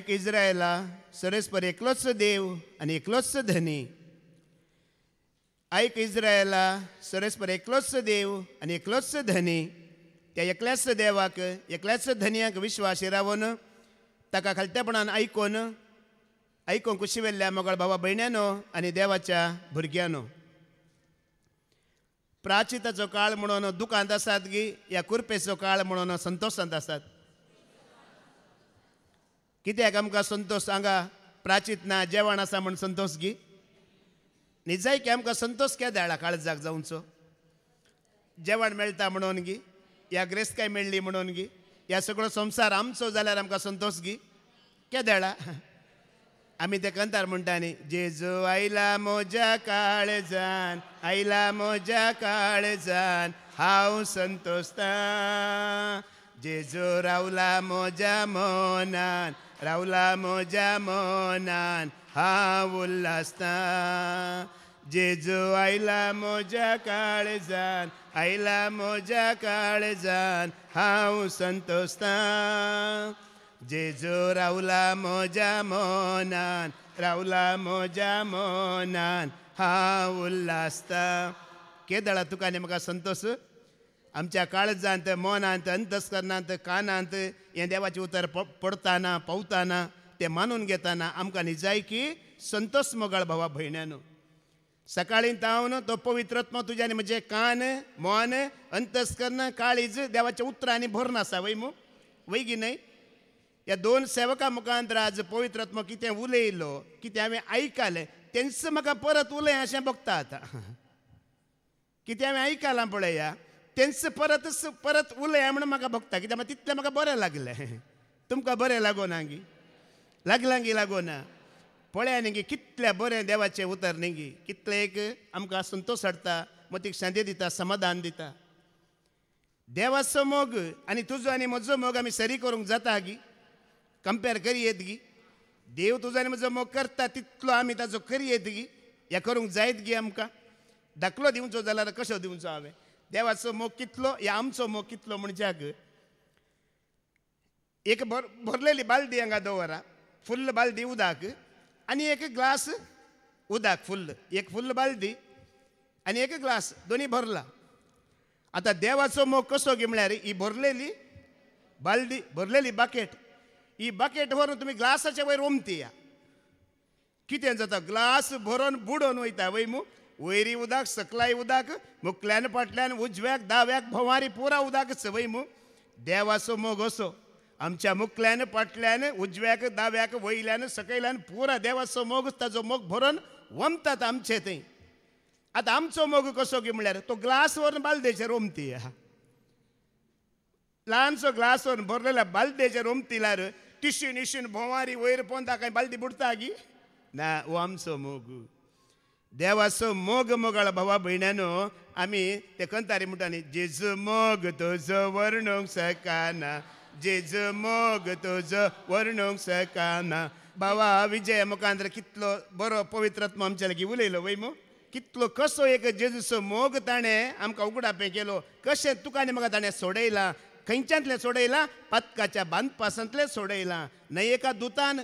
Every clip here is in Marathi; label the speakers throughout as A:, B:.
A: आयक इस्रायला सरस्पर एकलोच देव आणि एकलोच धनी. आयक इस्रायला सरस्पर एकलोच देव आणि एकलोच धनी. त्या एकल्याच देवाक एकल्याच धनयाक विश्वास रावून ताका खालतेपणान आयकोंक शिवेल्ल्या मोगळ भावा भयण्यानो आनी देवाच्या भुरग्यांनो. प्राचिताचो काळ म्हणून दुखांत आसात गी या कुरपेचो काळ म्हणून संतोशांत आसात. कित्याक आमकां संतोष हांगा प्राचीत ना जेवण आसा म्हण संतोष गी न्ही जाय की आमकां संतोष केद्या हाडा काळजाक जावचो. जेवण मेळटा म्हणून गी या ग्रेस्काय मेळ्ळी म्हणून गी या सगळो संवसार आमचो जाल्यार आमकां संतोष गी केद्या हाडा. आमी ते कंतार म्हणटा न्ही जेजू आयला म्हज्या काळजान आयला म्हज्या काळजान हांव संतोषता. जेजू रावला म्हज्या मनान रावला म्हज्या मनान हांव उल्हासता. जेजू आयला म्हज्या काळजान आयला म्हज्या काळजान हांव संतोषता. जेजू रावला म्हज्या मनान रावला म्हज्या मनान हांव उल्हासता. केदळा तुका आनी म्हाका संतोष आमच्या काळजांत मनांत अंतस्करणांत कानांत हें देवाचें उतर पडटाना पावताना तें मानून घेताना आमकां न्ही जाय की संतोष मोगाळ भावा भयण्यानो. सकाळीं तावन तो पवित्रत्म तुज्या आनी म्हजें कान मन अंतस्करण काळीज देवाच्या उतरांनी भरून आसा वय मू वय गी न्हय. ह्या दोन सेवकां मुखांतर आज पवित्रत्म कितें उलयलो कितें हांवें आयकलें तेंच म्हाका परत उलय अशें बगता आतां. कितें हांवें आयकलां पळया तेंच परत उलय म्हणून म्हाका बगता. कित्याक तितलें म्हाका बरें लागलें. तुमकां बरें लागोना गी लागलां गी लागोना. पळया न्ही गी कितलें बरें देवाचें उतर न्ही गी कितलें एक आमकां संतोश हाडटा मतीक शांती दिता समाधान दिता. देवाचो मोग आनी तुजो आनी म्हजो मोग आमी सरी करूंक जाता गी कंपेर करयेत गी. देव तुजो आनी म्हजो मोग करता तितलो आमी ताजो करयेत गी. हें करूंक जायत गी आमकां. दाखलो दिवचो जाल्यार कशो दिवचो हांवें. देवाचो मोग कितलो या आमचो मोग कितलो म्हणच्याक एक भरलेली बालदी हांगा दवरा फुल्ल बालदी उदक आनी एक ग्लास उदक फुल्ल एक फुल्ल बालदी आनी एक ग्लास दोनी भरला. आतां देवाचो मोग कसो गे म्हळ्यार ही भरलेली बालदी भरलेली बाकेट ही बाकेट व्हरून तुमी ग्लासाच्या वयर ओमतिया. कितें जाता ग्लास भरून बुडोवन वयता वय मू. वयरी उदक सकलाय उदक मुखल्यान फाटल्यान उजव्याक दाव्याक भोंवारी पुरा उदकच वय मू. देवाचो मोग असो आमच्या मुखल्यान फाटल्यान उजव्याक दाव्याक वयल्यान सकयल्यान पुरा देवाचो मोग ताजो मोग भरून वमतात आमचे थंय. आतां आमचो मोग कसो गे म्हळ्यार तो ग्लास व्हरून बालदेचेर ओमतिया. ल्हानसो ग्लास व्हरून भरलेल्या बालदेचेर ओमतिल्यार टिशीन इशीन भोंवारी वयर पोंदा काय बालदी बुडता गी ना. हो आमचो मोग देवाचो मोग मोगाळ भावा भयण्यानो. आमी ते कंतारी म्हणटा न्ही जेजू मोग तुजो वर्णूंक सकाना जेजू मोग तुजो वर्णूंक सकाना. भावा विजय मुखांतर कितलो बरो पवित्रत्म आमच्या लागीं उलयलो वय मू. कितलो कसो एक जेजूचो मोग ताणें आमकां उगडापे केलो. कशें तुका आनी म्हाका ताणें सोडयलां. खंयच्यांतलें सोडयलां पदकाच्या बांदपासांतलें सोडयलां. न्हय एका दुतान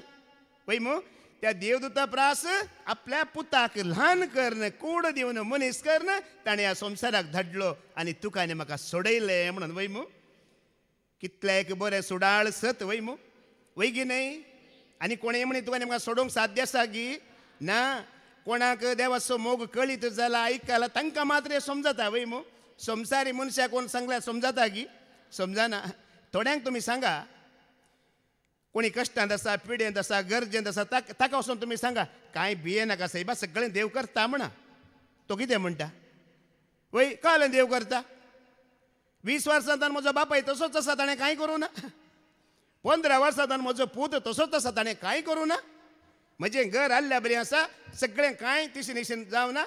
A: वय मू त्या देवदूता प्रास आपल्या पुताक ल्हान करन कूड दिवन मनीस करन ताणें ह्या संवसाराक धाडलो आनी तुका आनी म्हाका सोडयलें म्हणून वय मू. कितलें एक बरें सुडाळ सत वय मू वय गी न्हय. आनी कोणें म्हणी तुका आनी म्हाका सोडूंक साध्य आसा गी ना. कोणाक देवाचो मोग कळीत जाला आयकला तांकां मात्र हें समजता वय मू. संवसारी मनशाक कोण सांगल्यार समजता गी समजना. थोड्यांक तुमी सांगा कोणी कश्टांत आसा पिडेंत आसा गरजेंत आसा ताका वचून तुमी सांगा कांय भिये नाका सायबा सगळें देव करता म्हणा. तो कितें म्हणटा वय कळ्ळें देव करता. 20 वर्सांतल्यान म्हजो बापाय तसोच आसा ताणें कांय करूं ना. 15 वर्सांतल्यान म्हजो पूत तसोच आसा ताणें कांय करूं ना. म्हजें घर हाल्ल्या बरें आसा सगळें कांय तिशीन इशीन जावना.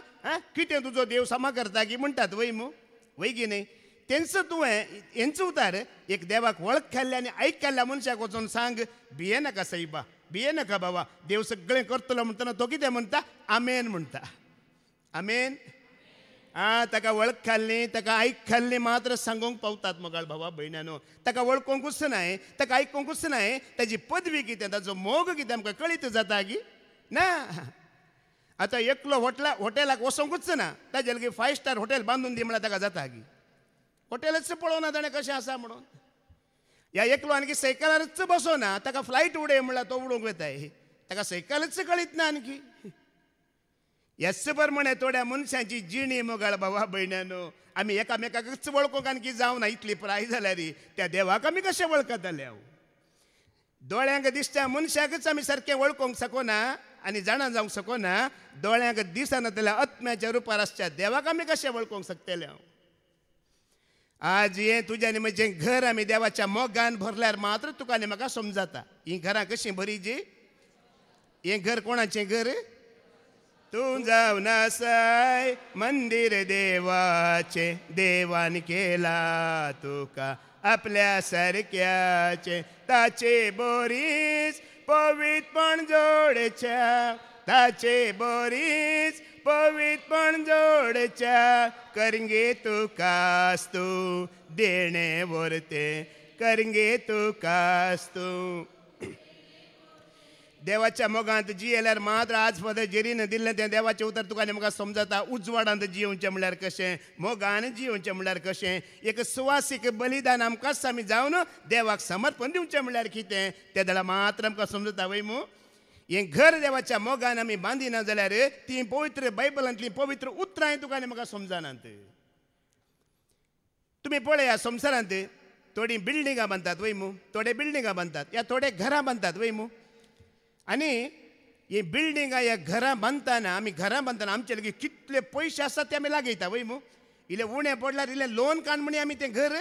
A: कितें तुजो देव समा करता की म्हणटात वय मू वय गी न्हय. तेंच तुवें हेंच उतार एक देवाक वळख केल्ल्या आनी आयक केल्ल्या मनशाक वचून सांग भिये नाका सायबा भिये नाका बाबा देव सगळें करतलो म्हणटना तो कितें म्हणटा आमेन म्हणटा. आमेन ताका वळख खाल्ली ताका आयक खाल्ली मात्र सांगूंक पावतात मोगाळ भावा भयण्यानो. ताका वळखोंकूच नाही ताका आयकोंकूच नाही ताजी पदवी कितें ताजो मोग कितें आमकां कळीत जाता गी ना. आतां एकलो हॉटेलाक वचोंकूच ना ताजे लागीं 5 स्टार हॉटेल बांदून दी म्हळ्यार ताका जाता गी. हॉटेलच पळोवना ताणें कशें आसा म्हणून. ह्या एकलो आणखी सायकलारच बसोना ताका फ्लायट उडय म्हळ्यार तो उडोवंक वताय. ताका सायकलच कळीत ना आणखी. ह्याच प्रमाणे थोड्या मनशांची जिणी मोगाळ भावा भयण्यानो. आमी एकामेकाकच वळखोंक आणखी जावना इतली प्राय जाल्यार त्या देवाक आमी कशें वळखतले हांव. दोळ्यांक दिसता मनशाकच आमी सारकें वळखोंक सकोना आनी जाणा जावंक सकोना. दोळ्यांक दिसना जाल्यार आत्म्याच्या रुपार आसच्या देवाक आमी कशें वळखोंक शकतले हांव. आज हे तुज्या आनी म्हजें घर आमी देवाच्या मोगान भरल्यार मात्र तुका आनी म्हाका समजता ही घरां कशीं बरी जी. हें घर कोणाचें घर. तूं जावन आसाय मंदिर देवाचे देवान केला तुका आपल्या सारक्याचे. ताचे बोरीस पवित्रपण जोडच्या ताचे बोरीस पवित्रपण जोडच्या. करंगे तुकास तूं देणे वरते करंगे तुकास तूं. देवाच्या मोगांत जियेल्यार मात्र आज पद जेरीन दिल्लें तें देवाचें उतर तुका आनी म्हाका समजता. उजवाडांत जियोवचें म्हळ्यार कशें मोगान जियोवचें म्हळ्यार कशें. एक सुवासीक बलिदान आमकांच आमी जावन देवाक समर्पण दिवचें म्हळ्यार कितें तें जाल्यार मात्र आमकां समजता वय मू. हें घर देवाच्या मोगान आमी बांदिना जाल्यार ती पवित्र बायबलांतलीं पवित्र उतरां तुका आनी म्हाका समजनात. तुमी पळया संवसारांत थोडीं बिल्डिंगां बांदतात वय मू. थोडे बिल्डिंगां बांदतात या थोडे घरां बांदतात वय मू. आनी ही बिल्डिंगां ह्या घरां बांदतना आमी घरां बांदतना आमचे लागीं कितले पयशे आसात ते आमी लागयता वय मू. इल्लें उणें पडल्यार इल्लें लोन काण म्हणी आमी तें घर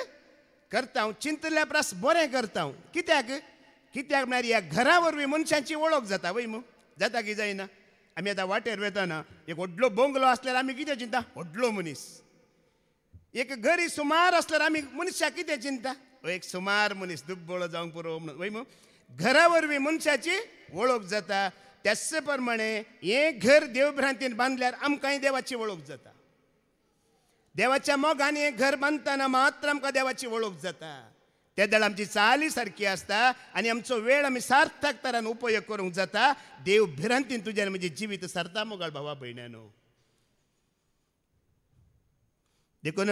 A: करता. चिंतल्या प्रास बरें करता. कित्याक म्हळ्यार ह्या घरा वरवीं मनशांची वळख जाता वय मू. जाता की जायना. आमी आतां वाटेर वयतना एक व्हडलो बंगलो आसल्यार आमी कितें चिंता व्हडलो मनीस. एक घरी सुमार आसल्यार आमी मनशाक कितें चिंता एक सुमार मनीस दुब्बळो जावंक पुरो म्हणून वय मू. घरा वरवीं मनशाची वळख जाता. त्याच प्रमाणे हें घर देवभ्रांतीन बांदल्यार आमकांय देवाची वळख जाता. देवाच्या मोगान हें घर बांदतना मात्र आमकां देवाची वळख जाता. त्या दळ आमची चाली सारकी आसता आनी आमचो वेळ आमी सार्थक तरान उपयोग करूंक जाता. देव भिरांतीन तुज्यान म्हणजे जिवीत सरता मोगाळ भावा भयण्यानो. देखून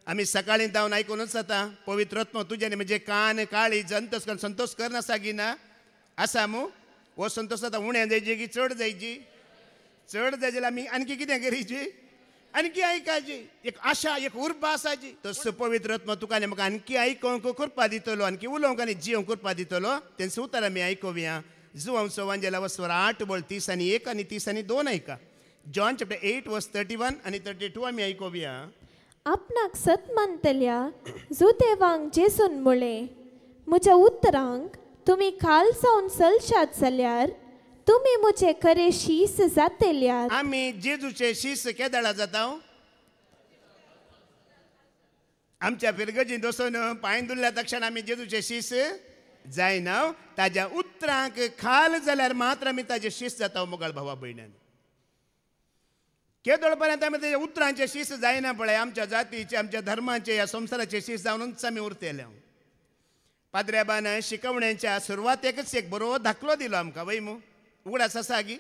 A: आमी सकाळीं जावन आयकूनच जाता पवित्र आत्मा तुज्यान म्हणजे कान काळी जंतोस करून संतोष करना सागी ना आसा मू. हो संतोष आतां उणें जायची की चड जायची. चड जाय जाल्यार आमी आनकी कितें करीची आणखी आयकाची. एक आशा एक उर्बा आसाची. तसो पवित्र आत्मा तुका आनी म्हाका आणखी आयकोंक कृपा दितलो आणखी उलोवंक आनी जियोंक कृपा दितलो. तेंच उतर आमी आयकोवया. जुवांचो वांजेला वस्वर 8:30 आनी 2 ऐका. जॉन चॅप्टर 8:31 आनी 32 आमी आयकोवया.
B: आपणाक सत मानतल्या जो देवांक जेसून मुळे म्हज्या उतरांक तुमी खाल जावन चलशात जाल्यार तुमी म्हजे खरे शीस जातल्यार.
A: आमी जेजूचे शीस केदाळा जाता. आमच्या फिरगजीन बसून पांय दुल्ल्या तक्षण आमी जेजूचे शीस जायना. ताज्या उतरांक खाल जाल्यार मात्र आमी ताजे शीस जाता मोगाळ भावा भयण्यान. केदोळ पर्यंत आमी ताज्या उतरांचे शीस जायना पळय. आमच्या जातीचे आमच्या धर्माचे ह्या संवसाराचे शीस जावनूच आमी उरतेले. पाद्र्याबान शिकवण्याच्या सुरवातेकच एक बरो दाखलो दिलो आमकां वय मू. उगडास आसा की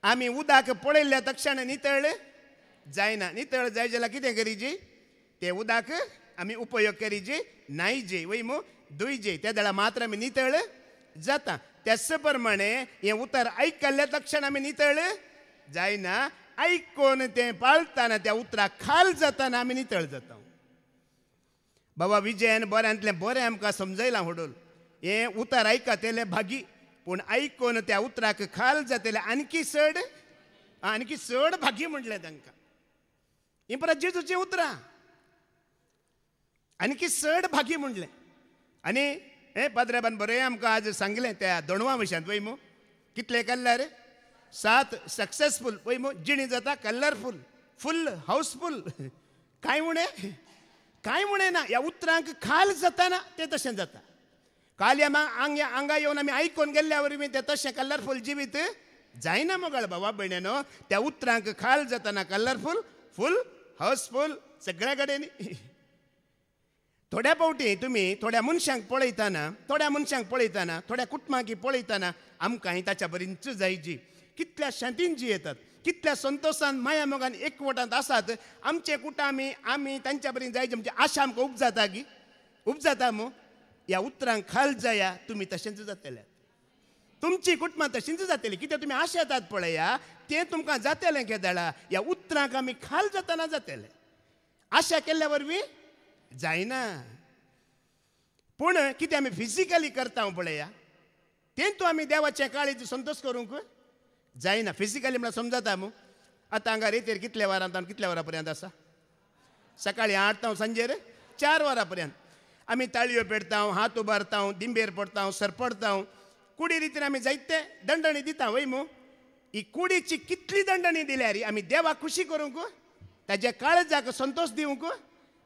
A: आमी उदक पळयल्ल्या तक्षण नितळ जायना. नितळ जाय जाल्यार कितें करीची तें उदक आमी उपयोग करीची न्हायची वय मू धुयची. त्या दळा मात्र आमी नितळ जाता. त्याच प्रमाणे हें उतर आयकल्ल्या तक्षण आमी नितळ जायना. आयकोन तें पाळतना त्या उतराक खाल जाताना आमी नितळ जाता. बाबा विजयन बऱ्यांतलें बरें आमकां समजयलां होडोल. हें उतर आयकतेलें भागी पूण आयकोन त्या उतराक खाल जातलें आणखी चड भागी म्हटलें तांकां. ही परत जेजूचीं उतरां आणखी चड भागी म्हणलें. आनी हें पाद्रेबान बरें आमकां आज सांगलें त्या दोणवां विशयांत वय मू. कितले कल्ल्यार 7 सक्सेसफूल वय मू. जिणी जाता कलरफूल फुल हाऊसफूल. कांय उणें ना. ह्या उतरांक खाल जाताना तें तशें जाता. काल आंगा येवन आमी आयकोन गेल्ल्या वरवीं तें तशें कलरफूल जिवीत जायना मोगाळ भावा भयण्यानो. त्या उतरांक खाल जाताना कलरफूल फूल हाऊसफुल सगळ्या कडेन. थोड्या पावटी तुम्ही थोड्या मनशांक पळयतना थोड्या कुटुंबांकी पळयतना आमकां ताच्या बरींच जायची. कितल्या शांतीन जियेतात, कितल्या संतोषान माया मोगान एकवटांत आसात. आमचे कुटामी आमी तांच्या बरी जायचे म्हणजे आशा आमकां उपजाता मू. ह्या उतरांक खाल जाया तुमी तशेंच जातले. तुमची कुटुंबां तशींच जातली. कित्याक तुमी आशा येतात पळया तें तुमकां जातलें केदाळा. ह्या उतरांक आमी खाल जातना जातले. आशा केल्ल्या वरवीं जायना. पूण कितें आमी फिजिकली करता पळया तेंतू आमी देवाचे काळीज संतोश करूंक जायना. फिजिकली म्हळ्यार समजता मू. आतां हांगा रेतेर कितल्या वरांत कितल्या वरां पर्यंत आसा? सकाळीं 8 तावन सांजेर 4 वरां पर्यंत आमी ताळयो पेडटा, हात उबारता, दिंबेर पडटा, सरपडता. कुडी रितीन आमी जायते दंडणी दिता वय मू. ही कुडीची कितली दंडणी दिल्यार आमी देवाक खुशी करूंक ताज्या काळजाक संतोष दिवंक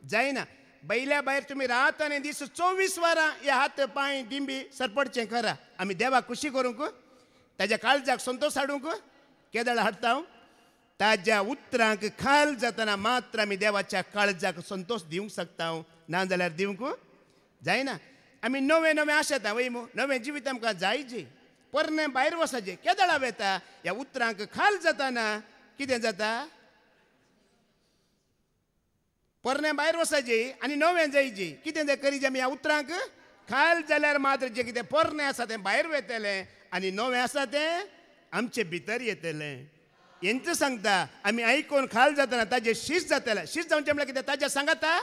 A: जायना. बैल्या भायर तुमी रात आनी दीस 24 वरां हे हात पांय दिंबी सरपडचें खरा. आमी देवाक खुशी करूंक ताज्या काळजाक संतोष हाडूंक केदळ हाडटा. ताज्या उतरांक खाल जातना मात्र आमी देवाच्या काळजाक संतोष दिवंक शकता. नाजाल्यार दिवंक जायना. आमी नवें आशेता वय मू. नवें जिवीत आमकां जायचें. परने भायर वसाचें केदळा वेता. ह्या उतरांक खाल जाताना कितें जाता? परने भायर वसाचें आनी नवें जायचें. कितें तें करीत आमी ह्या उतरांक खाल जाल्यार मात्र जें कितें परने आसा तें भायर वेतलें आनी नवें आसा तें आमचे भितर येतलें. हेंच सांगता आमी आयकून खाल जातना ताजें शीश जातलें. शीश जावचें म्हळ्यार कितें? ताजें सांगाता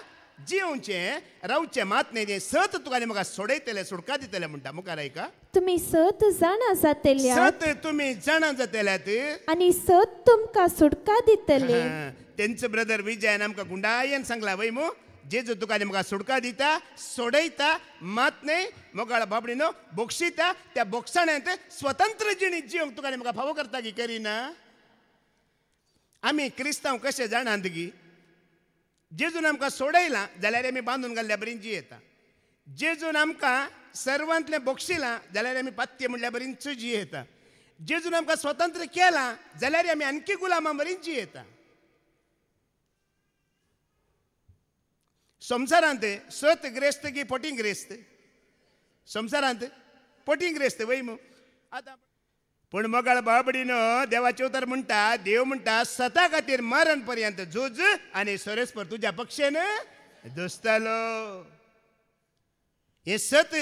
A: जिवचें रावचें मात न्ही. तें सत तुका आनी म्हाका सोडयतलें सुडका दितलें म्हणटा. मुखार आयका.
B: तुम्ही सत जाणा जातल्यात
A: सत तुमी जाणा जातल्यात
B: आणि सत तुमकां सुटका दितले.
A: तेंचो ब्रदर विजयान आमकां गुंडायेन सांगला वय मू. जेजू तुका आनी म्हाका सुडका दिता, सोडयता, मात न्ही मोगाळ बाबडीनो बोक्षिता. त्या बोक्षाण्यांत स्वतंत्र जिणी जिवंक तुका आनी म्हाका फावो करता की करिना? आमी क्रिस्तांव कशे जाणात की जेजून आमकां सोडयलां जाल्यार आमी बांदून घाल्ल्या बरीं जियेता. जेजून आमकां सर्वांतलें बोक्षिलां जाल्यार आमी पात्य म्हणल्या बरींच जियेता. जेजून आमकां स्वतंत्र केलां जाल्यार आमी आणखी गुलामां बरीं जियेता. संवसारांत सत ग्रेस्त की पटीं ग्रेस्त? संवसारांत पटीं ग्रेस्त वय मू. आतां पूण मोगाळ बाबडीनो देवाचे उतर म्हणटा, देव म्हणटा सता खातीर मरण पर्यंत झूज आनी सरेस्पर तुज्या पक्षेन दोस्तालो. हे सत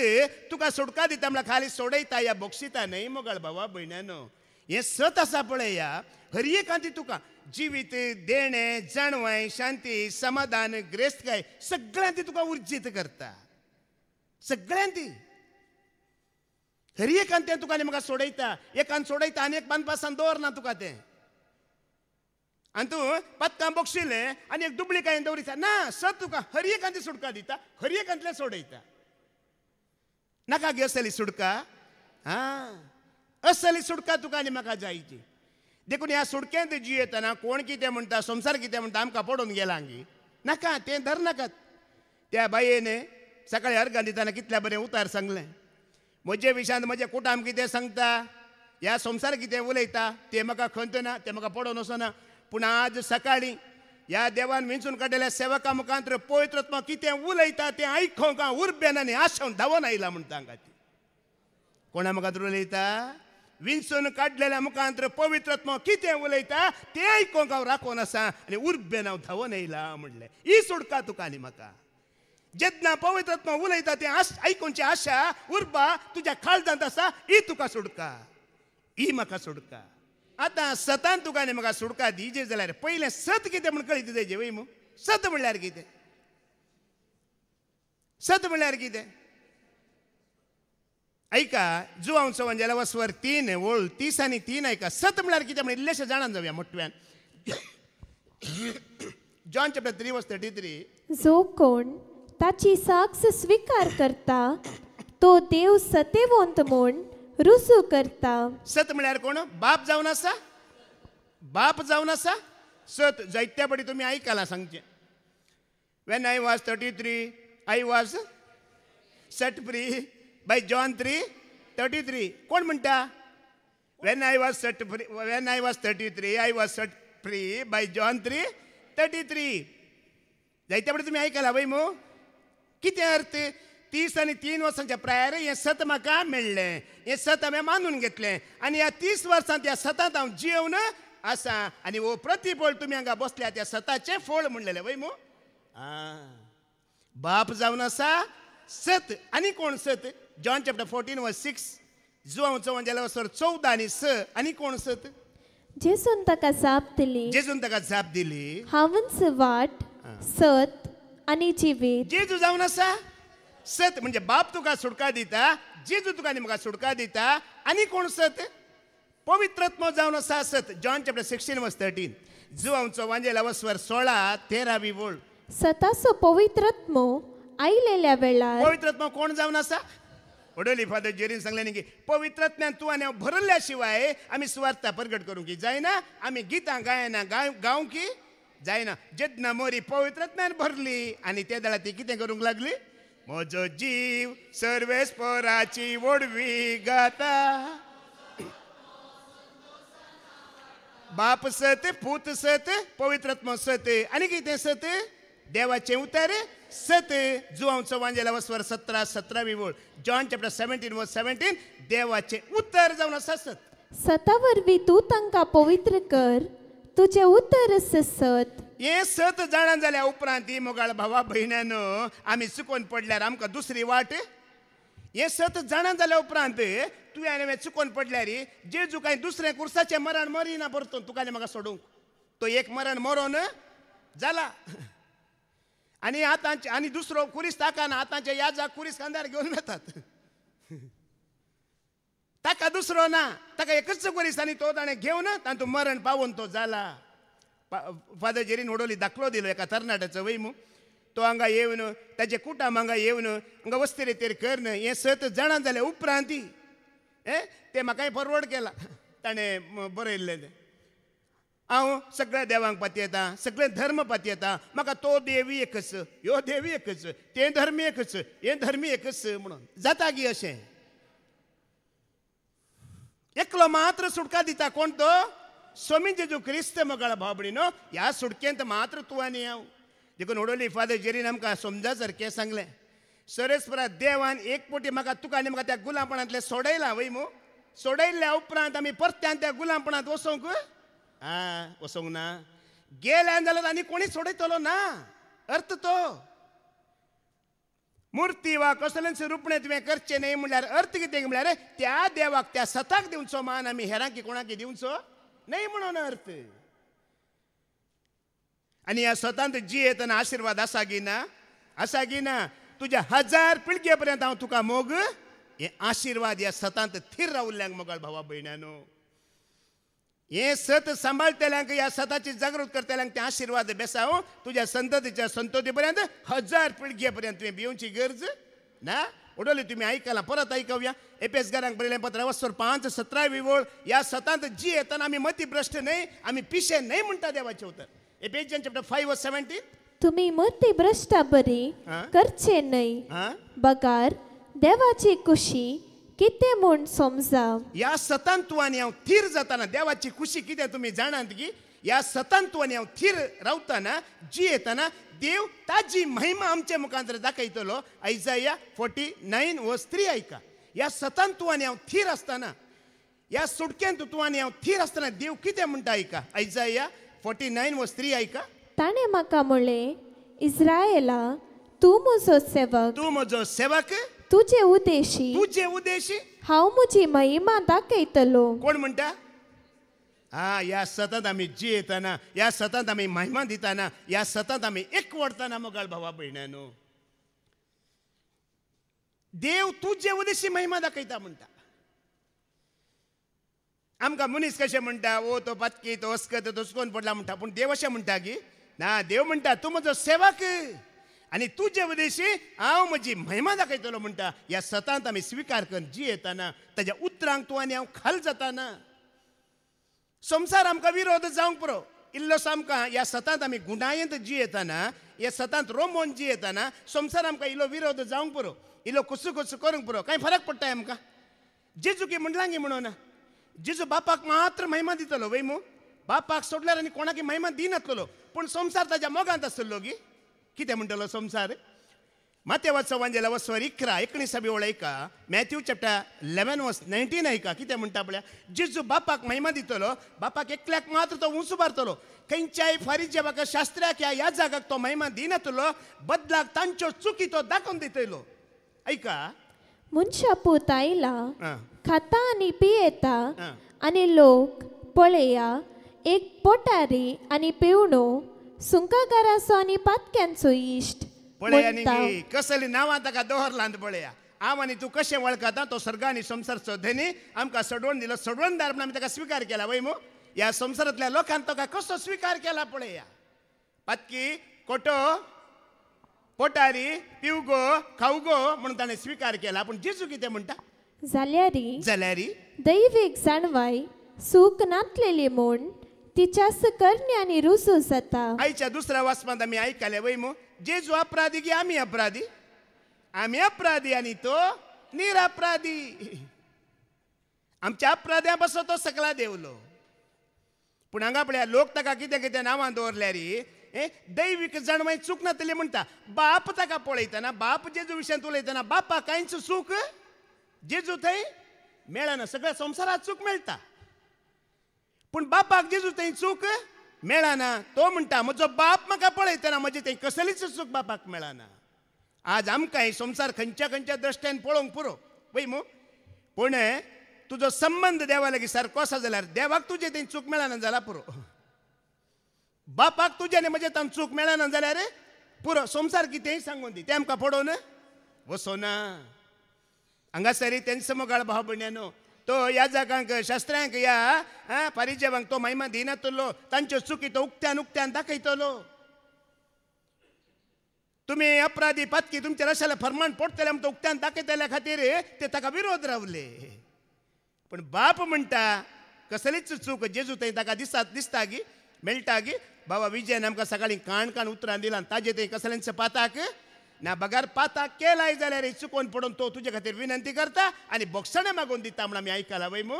A: तुका सुटका दिता म्हळ्यार खाली सोडयता या बोक्षिता न्हय मोगाळ बाबा भयण्यानो. हे सत आसा पळया हर एकांती तुका जिवीत देणें जाणवाय शांती समाधान ग्रेस्तकाय सगळ्यांती तुका उर्जीत करता. सगळ्यांती हर एकान तें तुका आनी म्हाका सोडयता. एकान सोडयता आनी एक बांदपासान दवरना तुका तें. आनी तूं पत्तां बोक्षिलें आनी एक दुबळीकायेन दवरिता ना. सत तुका हर एकांती सुटका दिता, हर एकांतलें सोडयता. नाका गे असली सुटका. असली सुटका तुका आनी म्हाका जायची. देखून ह्या सुटकेंत जियेतना कोण कितें म्हणटा, संवसार कितें म्हणटा आमकां पडून गेला गी. नाका तें धरनाकात. त्या बायेन सकाळीं अर्घां दितना कितल्या बरें उतार सांगलें. म्हजे विशयान म्हजे कुटाम कितें सांगता, ह्या संवसार कितें उलयता तें म्हाका खंत ना, तें म्हाका पडोन वचना. पूण आज सकाळीं ह्या देवान विंचून काडलेल्या सेवका मुखांतर पवित्र आत्मा कितें उलयता तें आयकोंक हांव उर्बेन आनी आशावन धांवन आयला म्हणटा हांगा ती. कोणा मुखांतर उलयता? विंचून काडलेल्या मुखांतर पवित्र आत्मा कितें उलयता तें आयकोंक हांव राखोन आसा आनी उर्बेन हांव धांवन आयला म्हणलें. ही सुटका तुका आनी म्हाका. जेन्ना पवित्र आत्मा उलयता तें आयकोवची आशा उर्बा तुज्या काळजांत आसा. ही तुका सुटका, ही म्हाका सुटका. आतां सतान तुका आनी म्हाका सुटका दिजे जाल्यार पयलें सत कितें म्हूण कळीत जायचें वय मू. सत म्हणल्यार कितें? सत म्हणल्यार कितें? ऐका जुवांव सवंजेला वस्वर 3 ओळ 30 आनी 3 ऐका. सत म्हणल्यार कितें म्हण इल्लेशें जाणान जावया मोठव्यान. जॉन चॅप्टर 3 वर्स 33.
B: जो कोण ताची साक्ष स्वीकार करता तो देव सतेवंत म्हूण रुजू करता.
A: सत म्हळ्यार कोण? बाप जावन आसा. बाप जावन आसा. सत जायत्या पडी तुमी आयकलां सांगचें. When I was 33 I was set free bye John 3:33. कोण म्हणटा? When I was set free, when I was 33 I was set free bye John 33 जायत्या बडे तुम्ही ऐकला वय मो किती अर्थ 30 आणि 3 वर्सांच्या प्रायर हे सत म्हाका मेळ्ळें हे सत हांवें मानून घेतलें आनी ह्या 30 वर्सांत ह्या सतांत हांव जिवन आसा आनी हो प्रतिफळ तुम्ही हांगा बसल्या त्या सताचे फळ म्हणलेले वय मो बाप जावन आसा सत आनी कोण सत जॉन चॅप्टर 14 वर्स 6 जुवांव 14 आनी 6 आनी कोण सत
B: जेसून ताका जाप दिली
A: जेजून ताका जाप दिली
B: हांवच वाट सत आनी जिवीत
A: जेजू जावन आसा सत म्हणजे बाप तुका सुटका दिता जेजू तुका आनी म्हाका सुटका दिता आनी कोण सत पवित्रात्मा जावन आसा सत जॉन चॅप्टर 16 वर्स 13 जुवांव 16 वोळ
B: सताचो पवित्रात्मो आयलेल्या वेळार
A: पवित्रात्मा कोण जावन आसा वडोली फादर जेरीन सांगले की पवित्रात्म्यान तूं आनी हांव भरल्या शिवाय आमी सुवार्ता प्रगट करूंक की जायना आमी गितां गायना गावंक की जायना जेन्ना मोरी पवित्रात्म्यान भरली आनी त्या दाळा ती कितें करूंक लागली म्हजो जीव सर्वेस्पराची वडवी गाता बाप सत पूत सत पवित्रात्मा सत आनी कितें सत देवाचे उतर सत जुवांव 17 वोळ जॉन चॅप्टर 17 वर्स 17 देवाचे उतर जावन आसा सत
B: सता वरवीं तूं तांकां पवित्र कर तुजें उतर सत
A: हे सत जाणां जाल्या उपरांत मोगाळ भावा भयण्यानो आमी चुकोवन पडल्यार आमकां दुसरी वाट हे सत जाणां जाल्या उपरांत तुवें आनी हांवें चुकोवन पडल्यार जेजू कांय दुसरें कुर्साचें मरण मरिना परतून तुका आनी म्हाका सोडूंक तो एक मरण मरोन जाला आनी आतांचे आनी दुसरो कुरीस ताकाना आतांचे याजाक कुरीस खांद्यार घेवन येतात ताका दुसरो ना ताका एकच कुरीस आनी तो ताणें घेवन तातूंत मरण पावोवन तो जाला फादर जेरीन वडोली दाखलो दिलो एका तरणाट्याचो वय मू तो हांगा येवन ताचे कुटाम हांगा येवन हांगा वस्ती रेतेर करन हें सत जाणां जाल्या उपरांत ते म्हाकाय फॉरवर्ड केला ताणें बरयल्लें हांव सगळ्या देवांक पातयेता सगळे धर्म पातयेता म्हाका तो देवी एकच ह्यो देवी एकच ते धर्मी एकच हे धर्मी एकच म्हणून जाता की अशें एकलो मात्र सुटका दिता कोण तो स्वामी जेजू क्रिस्त मोगाळ भाव भयणीनो ह्या सुटकेंत मात्र तूं आनी हांव देखून वडोली फादर जेरीन आमकां समजा सारकें सांगलें सरस्परा देवान एक पोटी म्हाका तुका आनी म्हाका त्या गुलामपणांतले सोडयलां वय मू सोडयल्ल्या उपरांत आमी परत्यान त्या गुलामपणांत वचोंक वचोंक ना गेल्यान जाल्यार आनी कोणी सोडयतलो ना अर्थ तो मुर्ती वा कसलेंच रुपणें तुवें करचें न्हय म्हणल्यार अर्थ कितें म्हणल्यार त्या देवाक त्या सताक दिवचो मान आमी हेरांक कोणाक दिवचो न्हय म्हणून अर्थ आनी ह्या सतांत जी येतना आशिर्वाद आसा की ना तुज्या 1000 पिळगे पर्यंत हांव तुका मोग हे आशिर्वाद ह्या सतांत थीर रावल्ल्यांक मोगाळ भावा भयण्यानो हे सत सांबाळटल्यांक ह्या सताची जागृत करतल्यांक ते आशिर्वाद बेसाव तुज्या संततीच्या संतती पर्यंत 1000 पिळगे पर्यंत तुवें भिवची गरज ना वडोली तुमी आयकलां परत आयकवया एपेसकारांक बरयलें पत्र 5:17 वोळ ह्या सतांत जी येतना आमी मतीभ्रश्ट न्हय आमी पिशे न्हय म्हणटा देवाचें उतर एफेसियन्स चॅप्टर 5:17
B: तुम्ही मती भ्रष्टा बरी करचे न्हय बगार देवाची खुशी कितें म्हूण समजाव
A: ह्या सतांत तूं आनी हांव थीर जाताना देवाची खुशी कितें तुमी जाणात की ह्या सतांत तूं आनी हांव थीर रावताना जी येताना देव ताजी महिमा आमचे मुखांतर दाखयतलो आयजाया 49 वर्स 3 आयका ह्या सतांत तूं आनी हांव थीर आसतना ह्या सुटकेंत तूं आनी हांव थीर आसतना देव कितें म्हणटा आयका आयजाया 49 वर्स 3 आयका
B: ताणें म्हाका म्हणलें इस्रायेला तूं म्हजो सेवक तुजे उदेशी हांव म्हजी महिमा दाखयतलो
A: कोण म्हणटा ह्या सतत आमी जी येताना ह्या सतत आमी महिमा दिताना ह्या सतत आमी एक वडताना मोगाळ भावा भयण्यानो देव तुजे उदेशी महिमा दाखयता म्हणटा आमकां मनीस कशें म्हणटा ओ तो पातकी तो अस्कत तो चुकोवन पडला म्हणटा पूण देव अशें म्हणटा की ना देव म्हणटा तूं म्हजो सेवक आनी तुजे उदेशी हांव म्हजी महिमा दाखयतलो म्हणटा ह्या सतांत आमी स्विकार कर जी येताना ताज्या उतरांक तूं आनी हांव खाल जाताना संवसार आमकां विरोध जावंक पुरो इल्लोसो आमकां ह्या सतांत आमी गुणायेंत जी येताना ह्या सतांत रोमोन जी येताना संवसार आमकां इल्लो विरोध जावंक पुरो इल्लो कुसू करूंक पुरो कांय फरक पडटा आमकां जेजू की म्हणलां गी म्हणून जेजू बापाक मात्र महिमा दितलो वय मू बापाक सोडल्यार आनी कोणाकी महिमा दिनातलो पूण संसार ताच्या मोगांत आसतलो गी कितें म्हणटलो संसार मातेवाचो वांजेला वस्वर 11:19 ऐका मॅथ्यू चॅप्टर 11:19 ऐका कितें म्हणटा पळय जेजू बापाक महिमा दितलो बापाक एकल्याक मात्र तो उंच मारतलो खंयच्याय फारिजेवाक शास्त्राक ह्या जागाक तो महिमा दिनातलो बदलाक तांच्यो चुकी तो दाखोवन दितलो ऐका
B: मनशा पूत आयला
A: आं.
B: खाता आनी पियेता
A: आं.
B: आनी लोक पळया एक पोटारी आनी पिवणो सुंकागाराचो आनी पातक्यांचो इश्ट
A: पळय आनी
B: म्हणटा,
A: कसली नांवां ताका दवरलां पळया हांव आनी तूं कशें वळखता तो सर्ग आनी संसारचो धनी आमकां सोडवून दिलो सोडवणदार म्हणून आमी ताका स्विकार केला वय मू ह्या संवसारांतल्या लोकांनी ताका कसो स्विकार केला पळया पातकी कोटो पोटारी पिवगो खावगो म्हणून ताणें स्विकार केला पूण जेजू कितें म्हणटा
B: जाल्यार
A: दैवीक
B: जाणवाय सूख नातलेली म्हूण तिच्यास करणे आनी रुजू जाता
A: आयच्या दुसऱ्या वाचपांत आमी आयकले वय मू जेजू अपराधी की आमी अपराधी आनी तो निरपराधी आमच्या अपराध्या पासून तो सकला देवलो पूण हांगा पळया लोक ताका कितें कितें नांवां दवरल्यार दैवीक जाणवाय चूक नातली म्हणटा बाप ताका पळयतना बाप जेजू विशयान उलयतना बापा कांयच सूख जेजू थंय मेळना सगळ्या संवसारात चूक मेळटा पूण बापाक जेजू थंय चूक मेळना तो म्हणटा म्हजो बाप म्हाका पळयतना म्हजे थंय कसलीच चूक बापाक मेळना आज आमकां संवसार खंयच्या खंयच्या दृश्ट्यान पळोवंक पुरो वय मू पूण तुजो संबंध देवा लागीं सारको आसा जाल्यार देवाक तुजे थंय चूक मेळना जाल्यार पुरो बापाक तुजे आनी म्हजे थंय चूक मेळना जाल्यार पुरो संवसार कितेंय सांगून दी तें आमकां पडोवन वचोना हांगासर तेंचो मोगाळ भाव भयण्यानो तो ह्या जागांक शास्त्रांक ह्या फारिजेवांक तो महिमा दिनातलो तांच्यो चुकी तो उक्त्यान दाखयतलो तुमी अपराधी पातकी तुमचेर अशें फरमान पडटले म्हणून तो उक्त्यान दाखयतल्या खातीर ते ताका विरोध रावले पूण बाप म्हणटा कसलीच चूक जेजू थंय ताका दिसता गी मेळटा गी बाबा विजयान आमकां सकाळीं काण उतरां दिलां ताजे थंय कसलेंच पाताक ना बगार पाताक केलाय जाल्यार चुकोवन पडून तो तुजे खातीर विनंती करता आनी बोक्षणे मागून दिता म्हणून आमी आयकला वय मू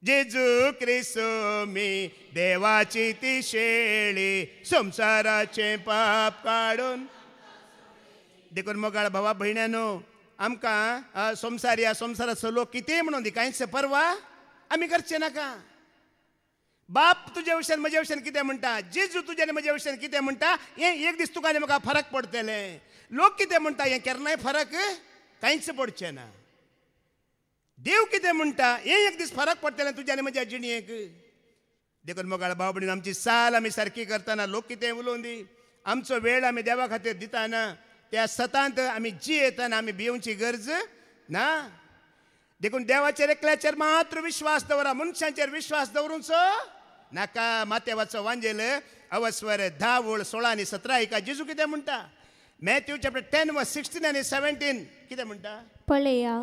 A: जेजू क्रिस्तो मी देवाची ती शेळी संसाराचे पाप काडून देखून मोगाळ भावा भयण्यानो आमकां संसार ह्या संसाराचो लोक कितेंय म्हणून दी कांयच परवा आमी करचे नाका बाप तुजे विशयान म्हजे विशयान कितें म्हणटा जेजू तुजे आनी म्हजे विशयान कितें म्हणटा हें एक दीस तुका आनी म्हाका फरक पडटलें लोक कितें म्हणटा हें केन्नाय फरक कांयच पडचें ना देव कितें म्हणटा हें एक दीस फरक पडटलें तुज्या आनी म्हज्या जिणयेक देखून मोगाळ भाव भयणीनो आमची साल आमी सारकी करतना लोक कितें उलोवन दी आमचो वेळ आमी देवा खातीर दिताना त्या सतांत आमी जियेतना आमी भिवची गरज ना देखून देवाचेर एकल्याचेर मात्र विश्वास दवरा मनशांचेर विश्वास दवरूचो नाका मातेवाचो वांजेल अवस्वर 10:16 आनी 17 ऐका जेजू कितें म्हणटा मॅथ्यू चॅप्टर 10:16 आनी 17 कितें म्हणटा
B: पळया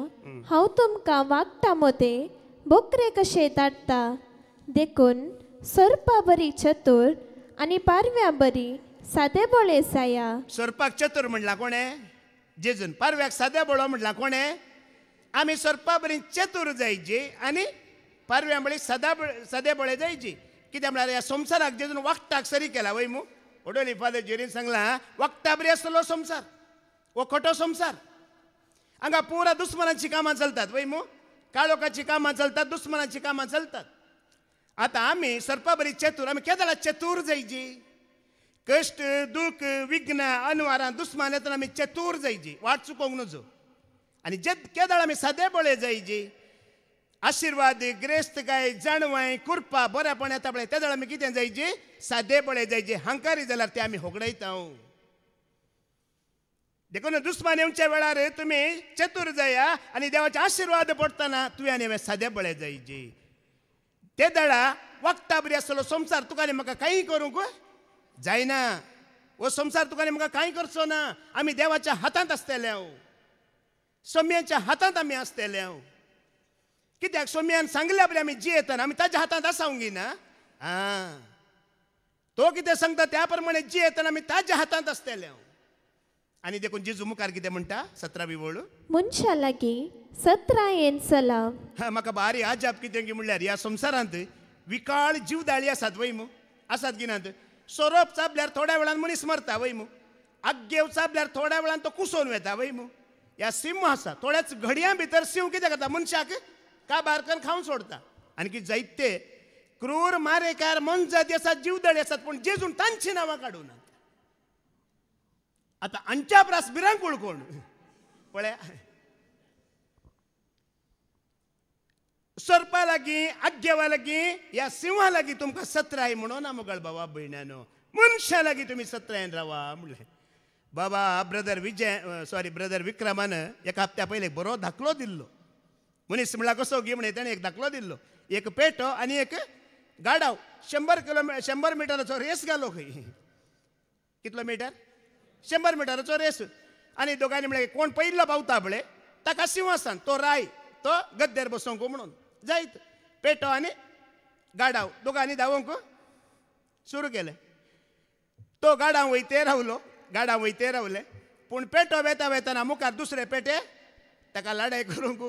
B: हांव तुमकां वागता मोते बोकरे कशे धाडटा देखून सर्पा बरी चतूर आनी पारव्या बरी सादेबोळे जाया
A: सर्पाक चतुर म्हणला कोणे जेजून पारव्याक सादेबोळो म्हणला कोणे आमी सर्पा बरी चतूर जायची आनी पारव्या बळी सादेबोळे जायची कित्याक म्हळ्यार ह्या संवसाराक जेजून वखदाक सरी केला वय मू ओडोली फादर जेरीन सांगला वखदा बरी आसतलो संवसार वो खोटो संवसार हांगा पुरा दुस्मनांची कामां चलतात वय मू काळोखाची कामां चलतात दुस्मनांची कामां चलतात आतां आमी सर्पा बरी चतूर आमी केदां चतूर जायची कश्ट दूख विघ्न अनवारां दुस्मान येतना आमी चतूर जायची वाट चुकोवंक नजो आनी केदां आमी सादेबोळे जायची आशिर्वाद ग्रेस्तकाय जाणवाय कुरपा बरेपण येता पळय त्या आमी कितें जायची सादेबोळे जायचे हंकारी जाल्यार ते आमी होगडयता देखून दुस्मान येवच्या वेळार तुमी चतूर जाया आनी देवाचे आशिर्वाद पडटना तुवें आनी हांवें सादेबोळे जायची ते दळा वखदा बरी आसतलो संवसार तुका आनी म्हाका कांय करूंक जायना हो संवसार तुका आनी म्हाका कांय करचो ना आमी देवाच्या हातांत आसतले सोम्याच्या हातांत आमी आसतले कित्याक सोम्यान सांगल्या बरी आमी जियेतना आमी ताच्या हातांत आसावंक ना तो कितें सांगता त्या प्रमाणे जियेतना आमी ताच्या हातांत आसतले आनी देखून जेजू मुखार कितें म्हणटा 17वी ओळ
B: मनशा लागीं 17 येन चला
A: म्हाका भारी आजाप कितें की म्हणल्यार ह्या संवसारांत विकाळ जीवदाळी आसात वय मू आसात गिनात सोरोप चाबल्यार थोड्या वेळान मनीस मरता वय मू आग्गेव चाबल्यार थोड्या वेळान तो कुसोन वेता वय मू ह्या सिंह आसा थोड्याच घडयां भितर सिंह कितें करता मनशाक काबार करून खावन सोडता आनी जायते क्रूर मारेकार मन जाती आसात जीवदळी आसात पूण जेजून तांची नांवां काडून आता अंच्या प्रास बिरांकूळ कोण पळया सर्पा लागीं आग्गेवा लागीं ह्या सिंहा लागीं तुमकां सत्राय म्हणून ना मुगळ बाबा भयण्यानो मनशा लागीं तुमी सत्रायन रावा म्हणलें बाबा ब्रदर विक्रमान एका हप्त्या पयलीं बरो धाकलो दिल्लो मनीस म्हणला कसो घे म्हणे ताणें एक धाकलो दिल्लो एक पेटो आनी एक गाडाव 100 मिटराचो रेस घालो खंय कितलो मिटर 100 मिटराचो रेस आनी दोगांनी म्हळें कोण पयलो पावता पळय ताका सिंहासन तो राय तो गद्देर बसोंक म्हणून जायत पेटो आनी गाडाव दोगांनी धांवोंक सुरू केलें तो गाडाव वयते रावले पूण पेटो वेता वेताना मुखार दुसरे पेटे ताका लढाई करूंक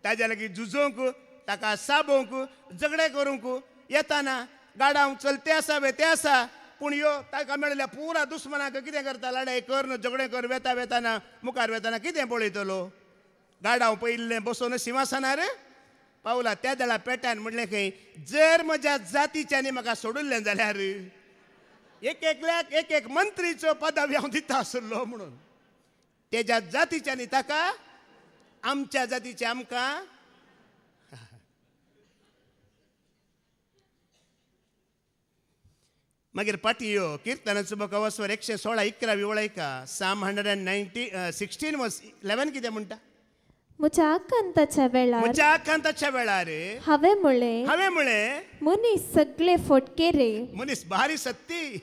A: ताज्या लागीं झुजोवंक ताका साबोवंक झगडे करूंक येताना गाडाव चलते आसा वेते आसा पूण यो ताका मेळिल्ल्या पुरा दुस्मनाक कितें करता लढाई कर झगडे कर वेता वेताना मुखार वेताना कितें पळयतलो गाडाव पयल्लें बसोन सिंहासनार पावला त्या दळा पेट्यान म्हणलें खंय जर म्हज्या जातीच्यांनी म्हाका सोडुल्लें जाल्यार एक मंत्रीचो पदवी हांव दिता आसलो म्हणून तेज्या जातीच्यांनी ताका आमच्या जातीचे आमकां मागीर पाटियो किर्तनाचो बुक वसवर 116 11 वळयका Psalm 116 वर्स 11 कितें म्हणटा
B: म्हज्या आकांताच्या वेळार हांवें म्हळें मनीस सगळे फोटके रे
A: मनीस भारी सत्ती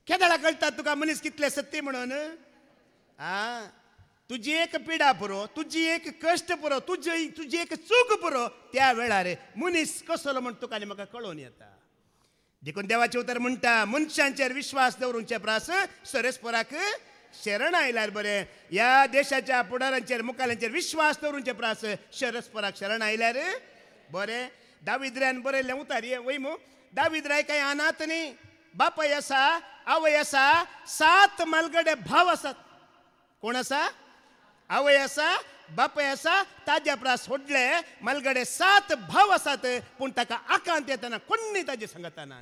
A: केदाळा कळटा तुका मनीस कितले सत्ती म्हणून तुजी एक पिडा पुरो तुजी एक कश्ट पुरो तुजी एक चूक पुरो त्या वेळार मनीस कसलो म्हण तुका आनी म्हाका कळोवन येता देखून देवाचे उतर म्हणटा मनशांचेर विश्वास दवरूंचे प्रास सरस्पराक शरण आयल्यार बरें ह्या देशाच्या पुढाऱ्यांचेर मुखाल्यांचेर विश्वास दवरूंचे प्रास सरस्पराक शरण आयल्यार बरें दाविद्र्यान बरयल्लें उतार वय मू दाविद्राय काय अनाथ न्ही बापाय आसा आवय आसा 7 मालगडे भाव आसात कोण आसा आवय आसा बापाय आसा ताज्या प्रास व्हडले मालगडे 7 भाव आसात पूण ताका आकांत येताना कोणी ताजे सांगता ना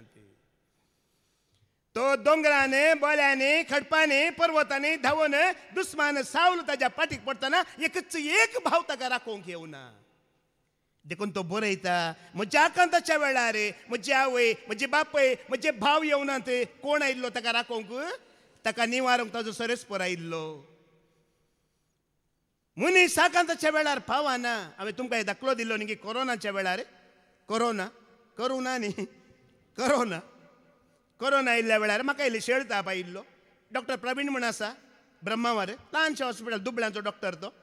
A: तो दोंगरांनी बोल्यांनी खडपांनी पर्वतांनी धांवन दुस्मान सावल ताज्या पाठीक पडटना एक भाव ताका राखोवंक येवना देखून तो बरयता म्हज्या आकांताच्या वेळार म्हजी आवय म्हजे बापय म्हजे भाव येवनात कोण आयिल्लो ताका राखोवंक ताका निवारूंक ताजो सरस्पर आयिल्लो मनीस आकांताच्या वेळार पावना हांवें तुमकां हे दाखलो दिल्लो न्ही की कोरोनाच्या वेळार कोरोना आयिल्ल्या वेळार म्हाका इल्ली शेळ ताप आयिल्लो डॉक्टर प्रवीण म्हण आसा ब्रह्मावर ल्हानशें हॉस्पिटल दुबळ्यांचो डॉक्टर तो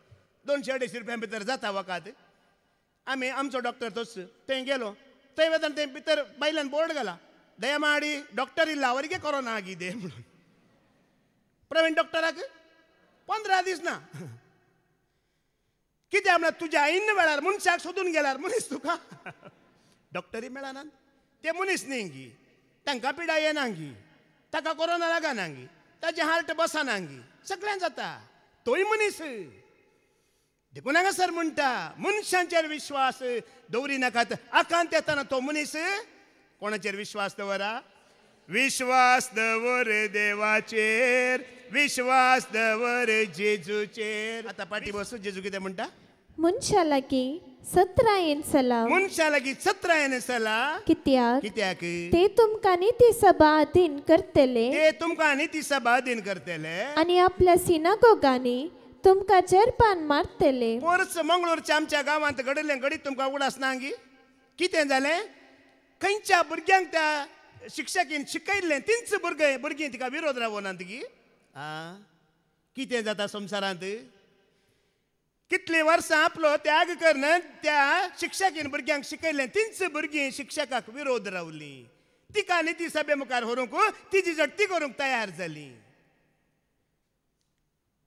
A: 200-250 रुपया भितर जाता वकात आमी आमचो डॉक्टर तोच थंय गेलो थंय वेतान थंय भितर बायल्यान बोर्ड घाला दयामाडी डॉक्टर इल्लो आवरिगे कोरोना आगिदे म्हणून प्रवीण डॉक्टराक 15 दीस ना कित्याक म्हळ्यार तुज्या आईन वेळार मनशाक सोदून गेल्यार मनीस तुका डॉक्टरी मेळना ते मनीस न्ही गी तांकां पिडा येनांगी ताका कोरोना लागनांगी ताजे हार्ट बसनांगी सगळ्यां जाता तोय मनीस देखून हांगासर म्हणटा मनशांचेर विश्वास दवरी नाकात आकांत येताना तो मनीस कोणाचेर विश्वास दवरा विश्वास दवर देवाचेर विश्वास दवर जेजूचेर आता पाठी बसू जेजू कितें म्हणटा
B: मनशा लागीं सत्रायेन सला कित्याक ते तुमकां नीती सभा अधीन करतले आनी आपल्या सिनागोगांनी तुमकां जरपान मारतले
A: परस मंगळूरच्या आमच्या गांवांत घडयल्लें घडीत तुमकां उगडास नांगी कितें जालें खंयच्या भुरग्यांक त्या शिक्षकीन शिकयल्लें तींच भुरगीं तिका विरोध रावनात गी कितें जाता संवसारांत कितलीं वर्सां आपलो त्याग करन त्या शिक्षकीन भुरग्यांक शिकयल्लें तींच भुरगीं शिक्षकाक विरोध रावलीं तिका निती सभे मुखार व्हरूंक तिजी जडती करूंक तयार जालीं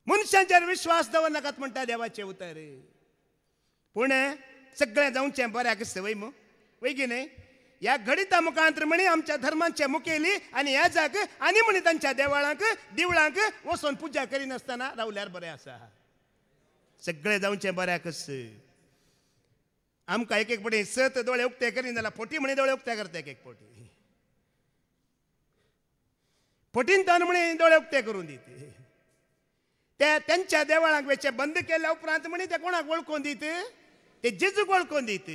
A: मनशांचेर विश्वास दवरनाकात म्हणटा देवाचें उतर पूण सगळें जावचें बऱ्याक संवय वय की नाही. या घडिता मुखांतर म्हणी आमच्या धर्मांच्या मुखेली आणि ह्या जाग आणि म्हणी तांच्या देवळांक दिवळांक वचून पुजा करिनासतना रावल्यार बरें आसा. सगळे जावचे बऱ्याकच. आमकां एक एक पटी सत दोळे उक्ते करीन जाल्यार फोटी म्हणी दोळे उक्ते करता एक एक पोटी. फोटीन तान म्हणी दोळे उक्ते करून दिते. ते त्यांच्या देवळांक वेचे बंद केल्या उपरांत म्हणी ते कोणाक वळखून दित. ते जेजूक वळखून दित.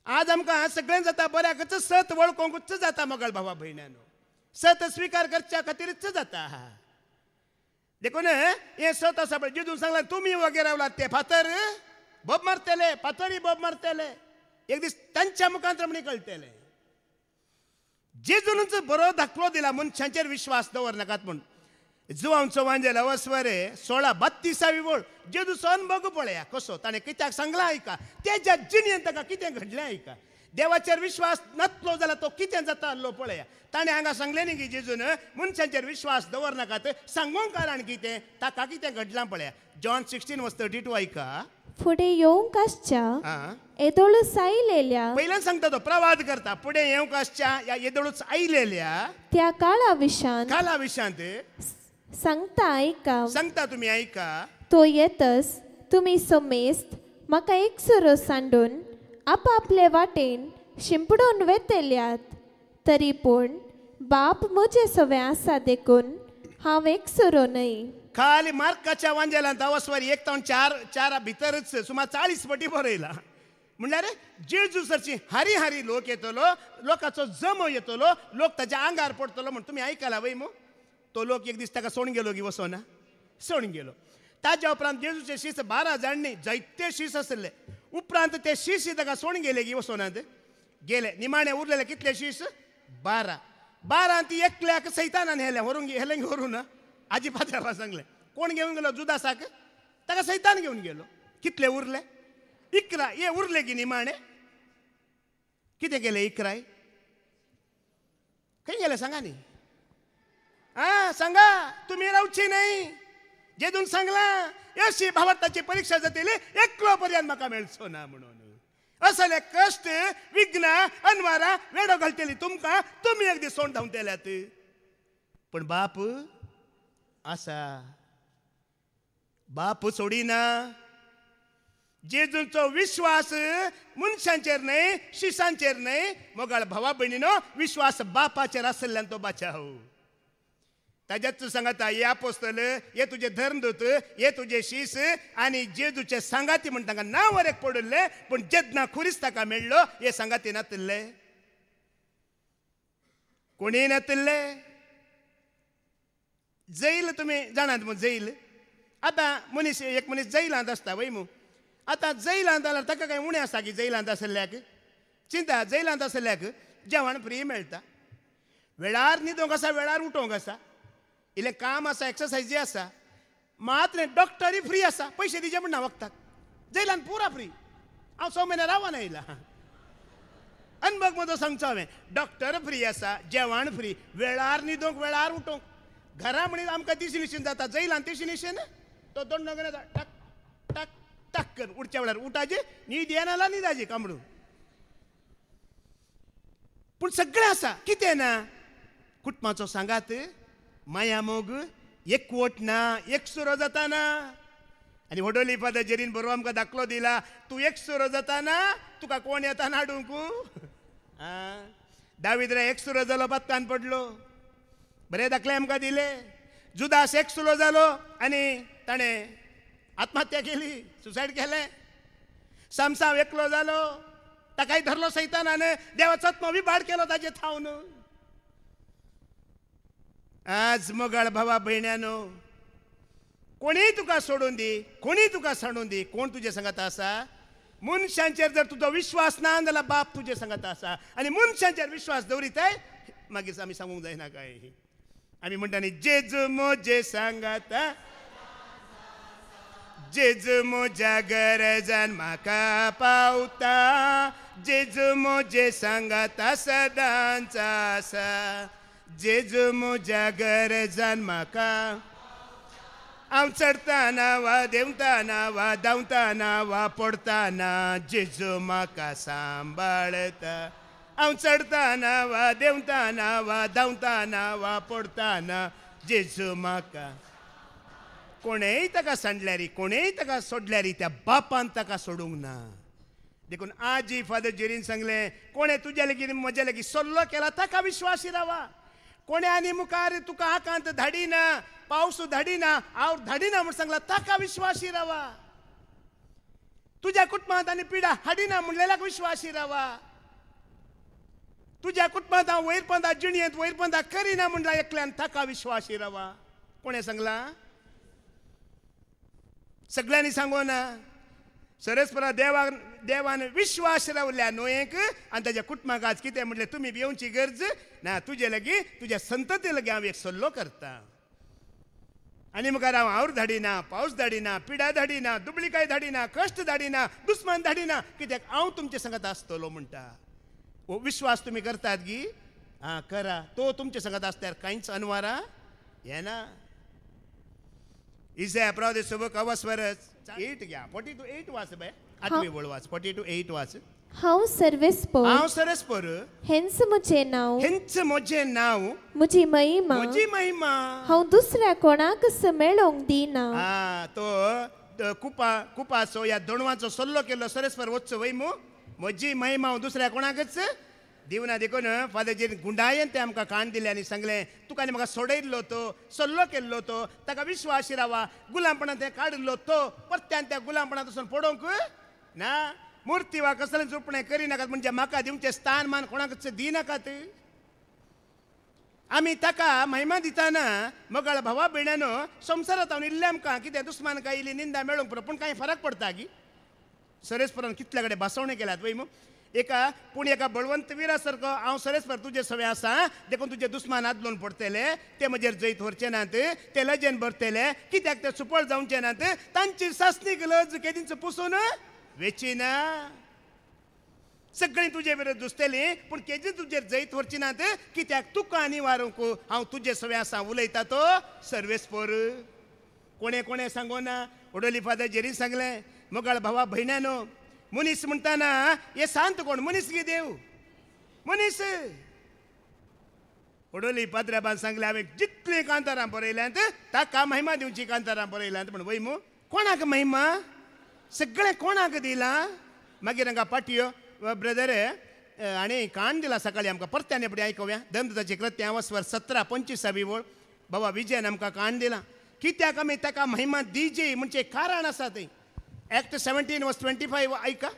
A: आज आमकां सगळ्यां जाता बऱ्याकच सत वळखोंकूच जाता मोगाळ भावा भयण्यानो. सत स्वीकार करच्या खातीरच जाता. देखून हे सत आसा पळय जेजून सांगला तुमी वगैरे रावलात ते फातर बोब मारतले. फातरी बोब मारतले. एक दीस तांच्या मुखांतर म्हणी कळटले. जेजूनच बरो दाखलो दिला मनशांचेर विश्वास दवरनाकात म्हूण. जुवांचो वांजेला वसवरे 16-32 वळ जेजूचो अनुभव पळया कसो. ताणें कित्याक सांगला ऐका. तेज्या जिणेंत ताका कितें घडलें ऐका. देवाचेर विश्वास नासलो जाल्यार तो कितें जाता आसलो पळया. ताणें हांगा सांगलें न्ही की जेजून मनशांचेर विश्वास दवरनाकात. सांगूंक कारण कितें ताका कितें घडलां पळया. जॉन 16:32 ऐका.
B: फुडें येवंक आसच्या येदोळूच आयलेल्या.
A: पहिल्यान सांगता तो प्रवाद करता. फुडें येवंक आसच्या या येदोळूच आयलेल्या
B: त्या काळा विशांत सांगता ऐका.
A: सांगता तुमी ऐका.
B: तो येतस तुमी समेस्त म्हाका एकसुरो सांडून आपापले वाटेन शिंपडून वेतेल्यात. तरी पूण बाप म्हजे सवे आसा देखून हांव एकसुरो न्हय.
A: खाली मार्काच्या वांजेलांत अवस्वारी 1-4 भितरच सुमार 40 फावटी बरयला. म्हणल्यार जेजू सरची हारी हारी लोक येतलो. लोकांचो जमो येतलो. लोक ताच्या आंगार पडतलो म्हण तुमी आयकला वय मो. तो लोक एक दीस ताका सोडून गेलो की वसोना सोडून गेलो. ताच्या उपरांत जेजूचे शीस 12 जाणनी जायते शीस आसले. उपरांत ते शीस ताका सोडून गेले की वसोनात गेले. निमाणे उरलेले कितले शीस 12 ती एकल्याक सैतानान हेलें व्हरून आजीपात्याला सांगले. कोण घेऊन गेलो जुदासाक. ताका सैतान घेऊन गेलो. कितले उरले 11. हे उरले की निमाणे कितें केले 11 खंय गेले सांगा न्ही. सांगा तुम्ही रावची नाही. जेजून सांगला अशी भावार्थाची परीक्षा जातली एकलो पर्यंत म्हाका मेळचो ना म्हणून. असले कष्ट विघ्न अनवारा वेडो घालतली तुमकां. तुमी एक दीस सोंड धांवतेल्यात. पण बाप आसा. बाप सोडिना. जेजूंचो विश्वास मनशांचेर न्हय शिसांचेर न्हय मोगाळ भावा भयणीनो विश्वास बापाचेर आसल्यान तो बाचाव. ताज्याच सांगता हे आपोस्तल हे तुजे धर्मदूत हे तुजे शीस आणि जेजूचे सांगाती म्हण तांकां नांव वरेक पडले. पण जेदना खुरीच ताका मेळ्ळो हे सांगाती नातल्ले. कोणी नातल्ले. जैल तुमी जाणात मग जैल. आतां एक मनीस जैलांत आसता वय मू. आतां जैलांत जाल्यार ताका कांय उणें आसा की जैलांत आसल्याक. चिंता जैलांत आसल्याक जेवण फ्री मेळटा. वेळार न्हिदोंक आसा वेळार उठोंक आसा. इल्लें काम आसा एक्सरसायजी आसा. मात्र डॉक्टरी फ्री आसा. पयशे दिवचे पडना वखदाक. जैलांत पुरा फ्री. हांव 6 म्हयने रावना येयला. अनुभव म्हजो सांगचो हांवें. डॉक्टर फ्री आसा. जेवण फ्री. वेळार न्हिदोंक वेळार उठोंक. घरा म्हणीत आमकां दिशनिशीन जाता. जैलांत दिशनिशीन तो दोन नगरे टक टक टक कर उठच्या वेळार उठाचे न्हीद येनाला न्हिदाची कांबडून. पूण सगळें आसा. कितें ना कुटुंबाचो सांगात माया मोग एकवट ना एकसुरो जाता ना. आनी वडोली पदाचेरीन बरो आमकां दाखलो दिला. तूं एकसुरो जाता ना तुका कोण येता हाडूंक. दावीद रे एकसुरो जालो पत्कान पडलो. बरे दाखले आमकां दिले. जुदास एकसुरो जालो आनी ताणें आत्महत्या केली. सुसायड केलें. सामसाव एकलो जालो. ताकाय धरलो सैतानान. देवाचो आत्मो विभाड केलो ताचे थावन. आज मोगाळ भावा भयण्यानो कोणीय तुका सोडून दी कोणीय तुका सांडून दी कोण तुजे सांगात आसा. मनशांचेर जर तुजो विश्वास ना जाल्यार बाप तुजे सांगात आसा. आनी मनशांचेर विश्वास दवरिताय मागीर आमी सांगूंक जायना काय. आमी म्हणटा न्ही जेजू मोजे सांगाता. जेजू मोज्या गरजान म्हाका पावता. जेजू मोजे सांगाता सदांच आसा. जेजू मोज्या गरजान म्हाका. हांव चडटाना वा देंवताना वा धांवताना वा पडटाना जेजू म्हाका सांबाळता हांव चडटाना वा देंवताना वा धांवताना वा पडटाना जेजू म्हाका कोणेय ताका सांडल्यारी कोणेय ताका सोडल्यारी त्या बापान ताका सोडूंक ना देखून आजी फादर जेरीन सांगलें कोणें तुज्या लेगीत म्हज्या लेगीत सल्लो केला ताका विश्वासी रावा कोणें आनी मुखार तुका आकांत धाडिना पावस धाडिना हांव धाडिना म्हूण सांगला ताका विश्वासी रावा तुज्या कुटुंबांत आनी पिडा हाडिना म्हणलेल्याक विश्वासी रावा तुज्या कुटुंबांत हांव वैरपंथा जिणयेंत वैरपंथा करिना म्हणला एकल्यान ताका विश्वासी रावा कोणें सांगला सगळ्यांनी सांगो ना सरस्परा देवान विश्वास रावल्या न्हयेक आनी ताच्या कुटुंबाक आज कितें म्हणलें तुमी भिवची गरज ना तुजे लागीं तुज्या संतती लागीं हांव एक सल्लो करता आनी मुखार हांव हावर धाडिना पावस धाडिना पिडा धाडिना दुबळीकाय धाडिना कश्ट धाडिना दुस्मान धाडिना कित्याक हांव तुमचे सांगात आसतलो म्हणटा हो विश्वास तुमी करतात गी हां करा तो तुमचे सांगात आसल्यार कांयच अनवारा येना इसे अपराध सबक अवस्वरच 8 घ्या 42:8 वाच बाय 8वी वळ वाच 42:8 वाच
B: हांव
A: सर्वेस्पर
B: हेंच म्हजें नांव
A: म्हजी
B: महिमा हांव दुसऱ्या कोणाकच मेळोवंक दिना
A: तो कुपाचो या दोणवाचो सल्लो केल्लो सरस्पर वचचो वय म्हजी महिमा हांव दुसऱ्या कोणाकच दिवना देखून फादर जे गुंडायेन ते आमकां काण दिले आनी सांगलें तुका आनी म्हाका सोडयल्लो तो सल्लो केल्लो तो ताका विश्वासी रावा गुलामपणांत ते काडिल्लो तो परत्यान त्या गुलामपणांत वचून पडोवंक ना मुर्ती वा कसलें चुपणें करिनाकात म्हणजे म्हाका दिवचें स्थान मान कोणाकच दिनाकात आमी ताका महिमा दिताना मोगाळ भावा भयणानो संवसारांत हांव इल्लें आमकां कितें दुस्मान काय इल्ली निंदा मेळोवंक पुरो पूण कांय फरक पडटा गी सरेस्परान कितल्या कडेन भासवणे केल्यात वय पूण एका बळवंत विरा सारको हांव सरेस्पर तुजे सवय आसा देखून तुजे दुस्मान आदलोवन पडटले ते म्हजेर जैत व्हरचे नात ते लजेन भरतले कित्याक ते सुपळ जावचे नात तांची सासणीक लज केदींच पुसून वेचिना सगळीं तुजे विरोध दुसतली पूण केदी तुजेर जैत व्हरची नात कित्याक तुका आनी वारूंक हांव तुजे सवय आसा उलयता तो सर्वेस्पर कोणें सांगोना ओडोली फादर जेरी सांगलें मोगाळ भावा भयणानो मनीस म्हणटाना हे सांत कोण मनीस गे देव मनीस ओडोली पाद्राबान सांगले हांवें जितली कांतारां बरयल्यांत ताका महिमा दिवची कांतारां बरयल्यांत पूण वय कोणाक महिमा सगळें कोणाक दिलां मागीर हांगा पाटयो ब्रदर आनी काण दिला सकाळी आमकां परत्यान एपडी आयकोव्या दमदताचे कृत्य वस्वर 17:25 वळ बाबा विजयान आमकां काण दिलां कित्याक आमी ताका महिमा दिजी म्हणजे कारण आसा थंय Act 17:25 ऐका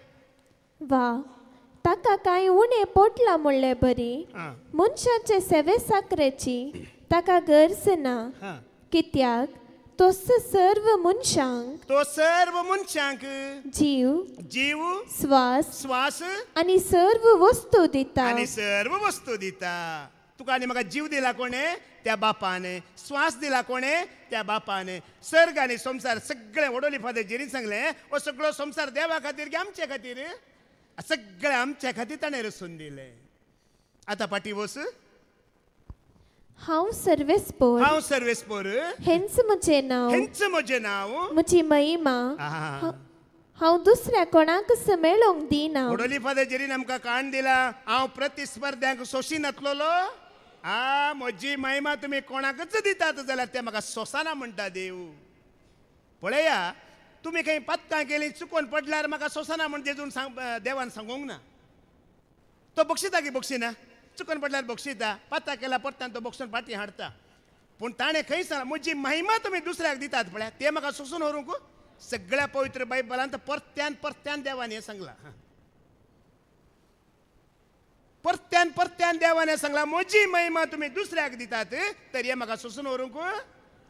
B: वा ताका कांय उणें पडलां म्हणलें बरी मनशाचे सेवे साकरेची ताका गरज ना कित्याक तो सर्व मनशांक जीव श्वास आनी सर्व वस्तू दिता तुका आनी म्हाका जीव दिला कोणे त्या बापाने श्वास दिला कोणे त्या बापाने सर्ग आनी संसार सगळें ओडोली फादर जेरी सांगलें हो सगळो संसार देवा खातीर की आमचे खातीर सगळें आमच्या खातीर ताणें रचून दिलें आतां पाटी वस हांव सर्वेस्पर हेंच म्हजें नांव म्हजी महिमा हांव दुसऱ्या कोणाकच मेळोवंक दिना
A: ओडोली फादर जेरीन आमकां काण दिला हांव प्रतिस्पर्ध्यांक सोशी नातलोलो म्हजी महिमा तुमी कोणाकच दितात जाल्यार ते म्हाका सोंसना म्हणटा देव पळया तुमी खंय पत्तां केलीं चुकोवन पडल्यार म्हाका सोंसना म्हण जेजून देवान सांगूंक ना तो बक्षिता की बक्षिना चुकोवन पडल्यार बक्षिता पत्ता केला परत्यान तो बक्षून फाटी हाडटा पूण ताणें खंय सांगला म्हजी महिमा तुमी दुसऱ्याक दितात पळय ते म्हाका सोंसून व्हरूंक सगळ्या पवित्र बायबलांत परत्यान देवान हें सांगलां परत्यान देवान हें सांगलां म्हजी महिमा तुमी दुसऱ्याक दितात तर हें म्हाका सोंसून व्हरूंक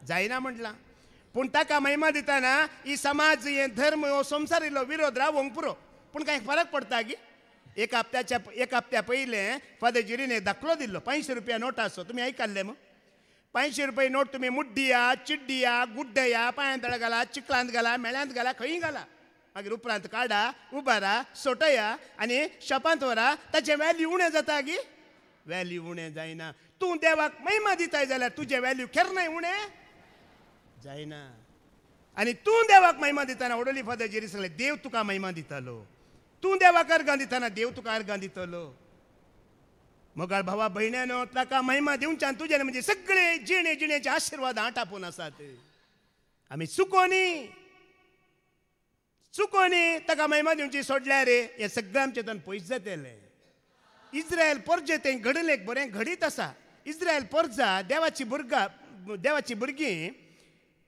A: जायना म्हटलां पूण ताका महिमा दितना ही समाज हे धर्म हो संवसार इल्लो विरोध रावंक पुरो पूण कांय फरक पडटा गी एक हप्त्या पयलें फादर जेरीन दाखलो दिल्लो 500 रुपया नोट आसो तुमी आयकल्ले 500 रुपया नोट तुमी मुड्डिया चिड्डिया गुड्डया पांयांत तळ घाला चिकलांत घाला मेळ्यांत घाला खंय घाला मागीर उपरांत काडा उबारा सोटया आनी शॉपांत व्हरा ताचें वॅल्यू उणें जाता गी वॅल्यू उणें जायना तूं देवाक महिमा दिताय जाल्यार तुजें वॅल्यू केन्नाय उणें जायना आणि तूं देवाक महिमा दिताना वडोली फादर जेरी सांगले देव तुका महिमा दितालो, तूं देवाक अर्गां दिताना देव तुका अर्गां दितलो. मोगाळ भावा भयण्यानो ताका महिमा दिवच्यान तुजे म्हणजे सगळे जिणे जिणेचे आशीर्वाद आटापून आसात. आमी चुकोनी ताका महिमा दिवची सोडल्यार हे सगळें आमचेतन पयस जातलें. इस्रायल परजे तें घडले एक बरें घडीत आसा. इस्रायल परजा देवाची भुरगीं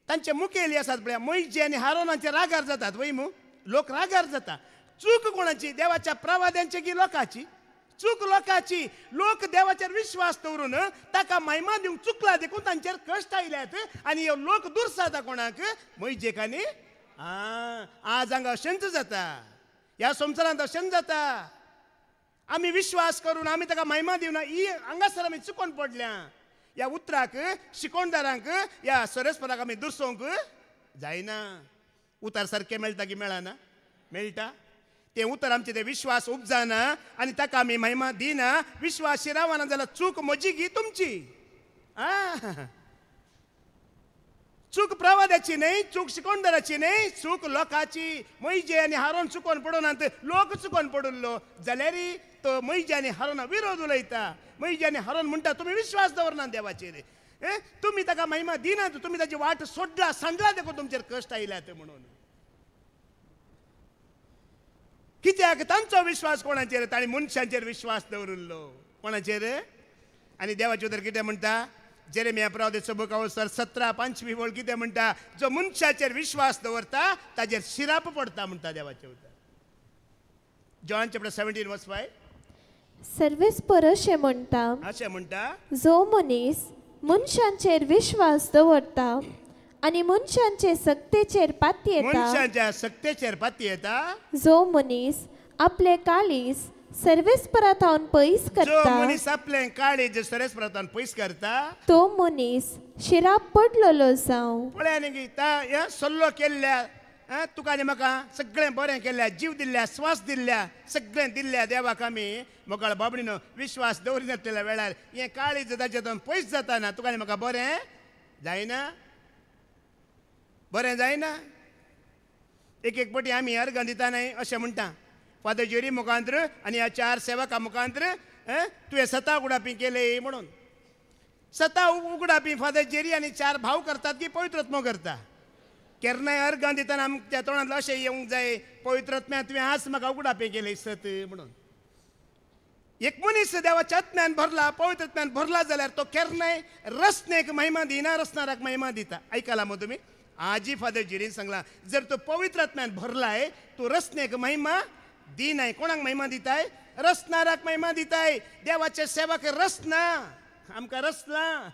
A: तांचे मुखेली आसात पळय मोइजे आनी हारोनाचे रागार जातात वय लोक रागार जाता. चूक कोणाची? देवाच्या प्रवाद्यांची की लोकांची? चूक लोकांची. लोक देवाचेर विश्वास दवरून ताका महिमा दिवंक चुकला देखून तांचेर कश्ट आयल्यात आनी ह्यो लोक दुर्सादा कोणाक? मोइजेक आनी आज हांगा अशेंच जाता. ह्या संवसारांत अशेंच जाता. आमी विश्वास करून आमी ताका महिमा दिवना ही हांगासर आमी चुकोवन पडल्या. ह्या उतराक शिकोणदारांक ह्या सरस्पराक आमी दुसोवंक जायना. उतर सारकें मेळटा की मेळना? मेळटा. तें उतर आमचें तें विश्वास उपजाना आनी ताका आमी महिमा दिना. विश्वास शिरावना जाल्यार चूक म्हजी की तुमची? चूक प्रवाद्याची न्हय, चूक शिकोणदाराची न्हय, चूक लोकांची. मोइजे आनी हारोन चुकोवन पडोनात, लोक चुकोवन पडुल्लो जाल्यार तो मोइजे आनी हारोना विरोध उलयता. मोइजे आनी हारोन म्हणटा तुमी विश्वास दवरना देवाचेर, तुमी ताका महिमा दिनात, तुमी ताची वाट सोडला सांडला देखून तुमचेर कश्ट आयल्यात म्हणून. कित्याक? तांचो विश्वास कोणाचेर? ताणी मनशांचेर विश्वास दवरिल्लो. कोणाचेर? आनी देवाचे उतर कितें म्हणटा? जेरेमिया प्रवादीचो बूक अवसर 17:5 वळ कितें म्हणटा? जो मनशाचेर विश्वास दवरता ताचेर शिराप पडटा म्हणटा देवाचे उतर. John chapter 17:5.
B: सर्वेस्पर अशें म्हणटा जो मनीस मनशांचेर विश्वास दवरता आनी मनशांचे सक्तेचेर पाती येता, जो मनीस आपले काळीज सर्वेस्परांतावन पयस करता,
A: जो मनीस आपले काळीज सर्वेस्परांतावन पयस करता, तो
B: मनीस शिराप पडलेलो जावं.
A: पळय न्ही ता सल्लो केल्ल्या तुका आनी म्हाका सगळें बरें केल्ल्या, जीव दिल्ल्या, स्वास दिल्ल्या, सगळें दिल्ल्या देवाक आमी मोगाळ बाबडीनो विश्वास दवरी नासलेल्या वेळार हें काळीज ताचेतून पयस जाताना तुका आनी म्हाका बरें जायना. बरें जायना. एक पटी आमी अर्गां दिता न्हय अशें म्हणटा फादर जेरी मुखांतर आनी ह्या 4 सेवकां मुखांतर तुवें 7 उगडापी केले म्हणून. 7 उगडापी फादर जेरी आनी 4 भाव करतात की पवित्रत्म करता? केन्नाय अर्गां दितना आमच्या तोंडांतलो अशें येवंक जाय पवित्रत्म्या तुवें आज म्हाका उगडापी केले 7 म्हणून. एक मनीस देवाच्या आत्म्यान भरला, पवित्रत्म्यान भरला जाल्यार तो केन्नाय रसनेक महिमा दिना, रसनाराक महिमा दिता. आयकला मग तुमी? आजी फादर जेरीन सांगला जर तो पवित्रत्म्यान भरलाय तो रसनेक महिमा दिनाय. कोणाक महिमा दिताय? रसनाराक महिमा दिताय. देवाचे सेवक रसना, आमकां रसना.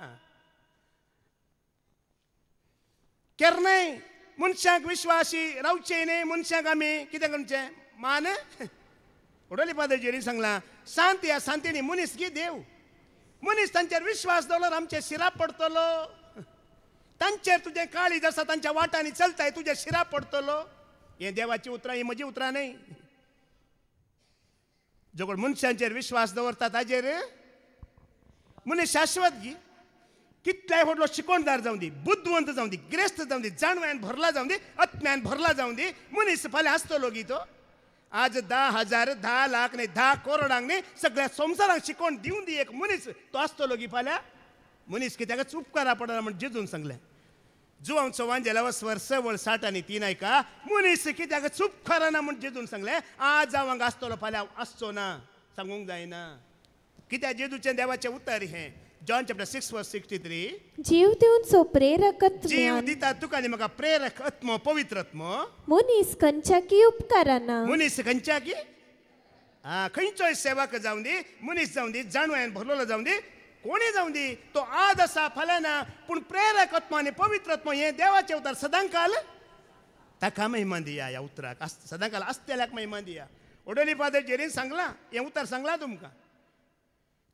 A: केन्नाय मनशांक विश्वासी रावचे न्हय. मनशांक आमी कितें करचें? मान उडोली फादर जेरीन सांगला शांत ह्या शांतीनी मनीस की देव. मनीस तांचेर विश्वास दवरल्यार आमचे शिराप पडटलो. तांचेर तुजें काळीज आसा, तांच्या वाटांनी चलताय, तुजे शिराप पडटलो. हें देवाची उतरां, ही म्हजी उतरां न्हय. जो कोण मनशांचेर विश्वास दवरता ताचेर मनीस शाश्वत गी. कितल्याय व्हडलो शिकोणदार जावं दी, बुद्धवंत जावं दी, ग्रेस्त जावं दी, जाणव्यान भरला जावं दी, आत्म्यान भरला जावं दी, मनीस फाल्यां आसतलो गी तो. आज 10,000 10 लाख न्ही 10 करोडांक न्ही सगळ्या संवसाराक शिकोण दिवन दी एक मनीस तो आसतलो गी फाल्यां. मनीस कित्याकच उपकारा पडना म्हण जेजून सांगलें. जुवांव चोवांजेला वस्वर 60:3 आयका मनीस कित्याकच उपकाराना म्हण जेजून सांगलें. आज हांव हांगा आसतलो फाल्यां आसचो ना सांगूंक जायना. कित्याक जेजूचें देवाचें उतर हें. जॉन चॅप्टर 6:63
B: जीव दिवचो प्रेरक
A: जीव दिता तुका आनी म्हाका प्रेरक आत्मो पवित्रत्म
B: मनीस खंयच्याकी उपकाराना.
A: मनीस खंयच्याकी खंयचोय सेवक जावं दी, मनीस जावं दी, जाणव्यान भरलेलो जावं दी, कोणी जावं दी, तो आज आसा फाल्यां ना. पूण प्रेरक आत्मा आनी पवित्रत्म हें देवाचें उतर सदांकाल ताका महिमा दिया. ह्या उतराक सदांकाल आसतेल्याक महिमा दिया. ओडोली फादर जेरीन सांगलां हें उतर सांगलां तुमकां.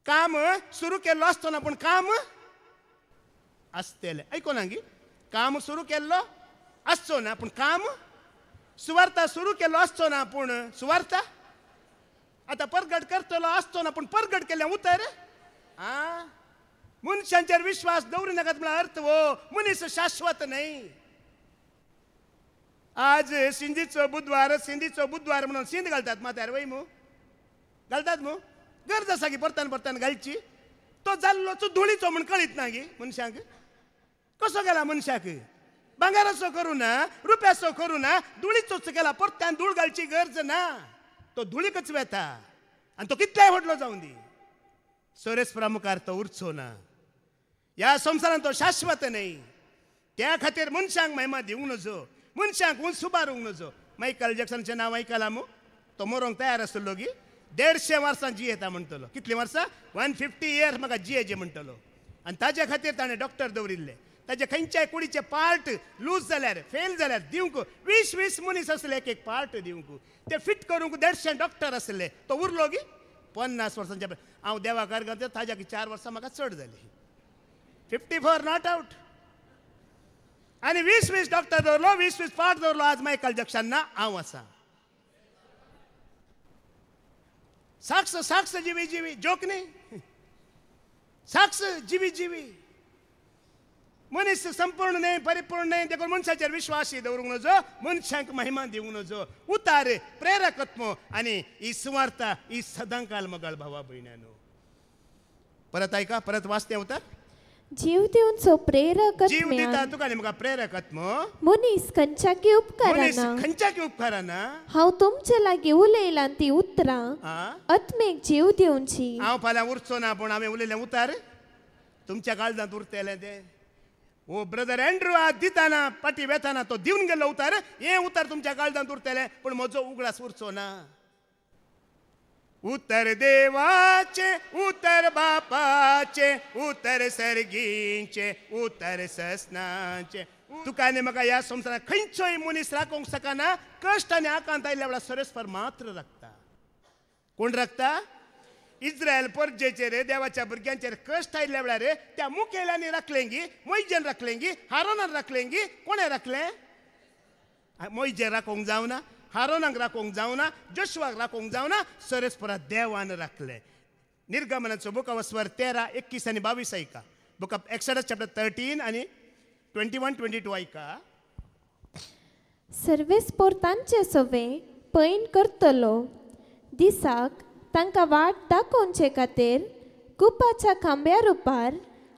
A: काम सुरू केल्लो आसतना पूण काम आसतेलें. आयकोना गी काम सुरू केल्लो आसचो ना पूण काम. सुवार्ता सुरू केल्लो आसचो ना पूण सुवार्ता. आतां परगट करतलो आसचो ना पूण परगट केल्लें उतर. मनशांचेर विश्वास दवरी नाकात म्हळ्यार अर्थ वो मनीस शाश्वत न्हय. आज सिंधीचो बुधवार म्हणून सिंध घालतात म्हातार वय मू घालतात मू गरज आसा की परतान परतान घालची तो जाल्लो तो धुळीचो म्हण कळीत ना गी मनशाक कसो गेला मनशाक भांगाराचो करू ना रुपयाचो करू ना धुळीचोच गेला परत्यान धूळ घालची गरज ना तो धुळीकच वेता आणि तो कितल्याय व्हडलो जाऊन दी सोरेस्परा मुखार तो उरचो ना ह्या संवसारान तो शाश्वत नाही त्या खातीर मनशांक महिमा दिवंक नजो मनशांक उंच सुबारूंक नजो मायकल जॅक्सनचें नांव आयकलां मू तो मरोंक तयार आसलो की 150 वर्सां जियेता म्हणटलो कितलीं वर्सां 150 years म्हाका जियेचें म्हणटलो आनी ताजे खातीर ताणें डॉक्टर दवरिल्ले ताजे खंयच्याय कुडीचे पार्ट लूज जाल्यार फेल जाल्यार दिवंक 20 मनीस आसले एक पार्ट दिवंक ते फिट करूंक 150 डॉक्टर आसले तो उरलो की 50 वर्सांच्या हांव देवा कारगार ताज्या 4 वर्सां म्हाका चड जाली 54 नॉट आउट आणि 20 डॉक्टर दवरलो 20 पार्ट दवरलो आज मायकल जॅक्सन ना हांव आसा साक्ष जिवी जोक न्ही साक्ष जिवी मनीस संपूर्ण नाही परिपूर्ण नाही देखून मनशाचेर विश्वास दवरूंक नजो मनशांक महिमा दिवंक नजो उतार प्रेरकत्व आणि ही सुवार्ता ही सदांकाल मगळ भावा भयणानो परत ऐका परत वाचते उतार
B: जीव दिवनचो प्रेरक
A: जीव दिता तुका न्ही म्हाका प्रेरकत्व
B: मनीस खंयच्याकी
A: उपकाराना
B: हांव तुमचे लागीं उलयलां ती उतरां आत्मेक जीव दिवची
A: हांव फाल्यां उरचो ना पूण हांवें उलयलें उतार तुमच्या काळजांत उरतलें ते ओ ब्रदर एंड्रू आज दिताना पाटी वेताना तो दिवन गेलो उतार हें उतार तुमच्या काळजांत उरतलें पूण म्हजो उगडास उरचो ना उतर देवाचे उतर बापाचे उतर सर्गीचे उतर ससनाचे तुका आनी म्हाका ह्या संवसारांत खंयचोय मनीस राखोवंक शकना कश्ट आनी आकांत आयल्या वेळार सोरेस्पर मात्र राखता कोण राखता इस्रायल परजेचेर देवाच्या भुरग्यांचेर कश्ट आयल्या वेळार त्या मुखेल्यांनी राखलें गी मोइजेन राखलें गी हारोनान राखलें गी कोणें राखलें मोइजेन राखोवंक जावना हारोनाक राखोवंक जावना जोशुआक राखोवंक जावना सोरेस्परा देवान राखलें निर्गमनाचो बुक ऑफ स्वर 13, 21 आनी 22 ऐका बुक ऑफ एक्सोडस चॅप्टर 13 आनी 21, 22 ऐका
B: सर्वेस्पोर तांचे सवे पैन करतलो दिसाक तांकां वाट दाखोवचे खातीर कुपाच्या खांब्या रुपार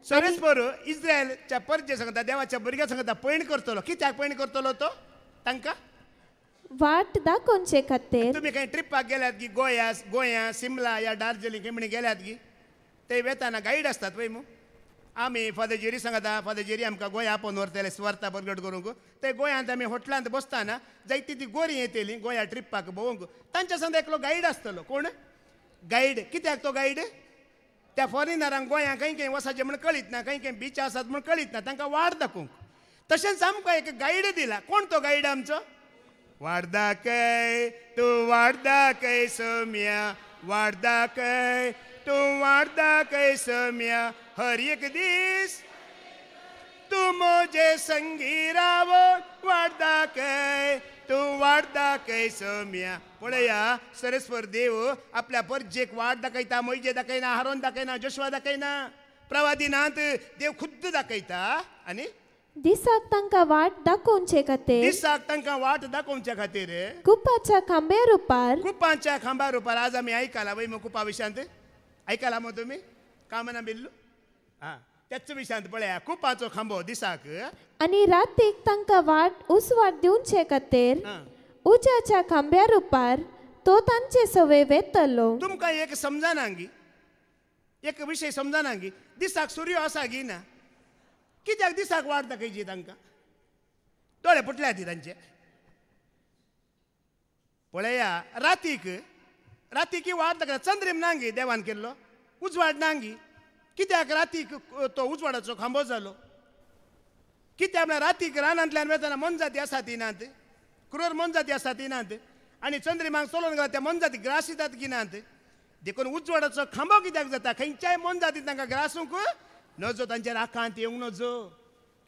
A: सोरेस्पोर इस्रायलच्या परजे सांगता देवाच्या भुरग्यां सांगता पैण करतलो कित्याक पैण करतलो तो तांकां
B: वाट दाखोवचे खातीर
A: तुम्ही काही ट्रिपाक गेल्यात की गोंया सिमला या दार्जिलिंग म्हणे गेल्यात की ते वेताना गाईड असतात वय मग आम्ही फादर जेरी सांगता फादर जेरी आमकां गोंया आपोवन व्हरतले स्वार्था प्रगट करूंक ते गोंयांत आमी हॉटेलांत बसताना जायती ती गोरी येतली गोंया ट्रिपाक भोवंक तांच्या संग एकलो गाईड आसतलो कोण गाईड कित्याक तो गाईड त्या फॉरेनरांक गोंया खंय वसाचें म्हण कळीत ना खंय बीच आसात म्हण कळीत ना तांकां वाट दाखोवंक तशेंच आमकां एक गाईड दिला कोण तो गाईड आमचो वार्दाकय तू वार्दाकय सोम्या वार्दाकय तू वार्दाकय सोम्या हर एक दीस तू मोजे संगी रावो वार्दाकय तू वार्दाकय सोम्या पळया सरस्वर देव आपल्या परजेक वाट दाखयता मोइजे दाखयना हारोन दाखयना जोशुआ दाखयना प्रवादिनांत देव खुद्द दाखयता आनी
B: दिसाक तांकां वाट दाखोवचे खातीर
A: दाखोवच्या खातीर
B: कुपाच्या खांब्या रुपार
A: आज आमी आयकला वय कुपा विशांत आयकला मग तुम्ही कामना बिल्लू हा त्याच विशांत पळया कुपाचो खांबो दिसाक
B: आनी रातीक तांकां उसवाट दिवचे खातीर उज्याच्या खांब्या रुपार तो तांचे सवे वेतलो
A: तुमकां एक समजाना गी एक विशय समजाना गी दिसाक सूर्य आसा गी ना कित्याक दिसाक वाट दाखयची तांकां दोळे फुटल्या ती तांचे पळया रातीक वाट दाखय चंद्रीम नांगी देवान केल्लो उजवाड नांगी कित्याक रातीक तो उजवाडाचो खांबो जालो कित्याक म्हळ्यार रातीक रानांतल्यान वेताना मनजाती आसा ती नात क्रूर मनजाती आसा ती नात आनी चंद्रिमांक चलोवन गेला त्या मनजाती ग्रास येतात की नात देखून उजवाडाचो खांबो कित्याक जाता खंयच्याय मनजाती तांकां ग्रासूंक नजो तांचेर आकांत येवंक नजो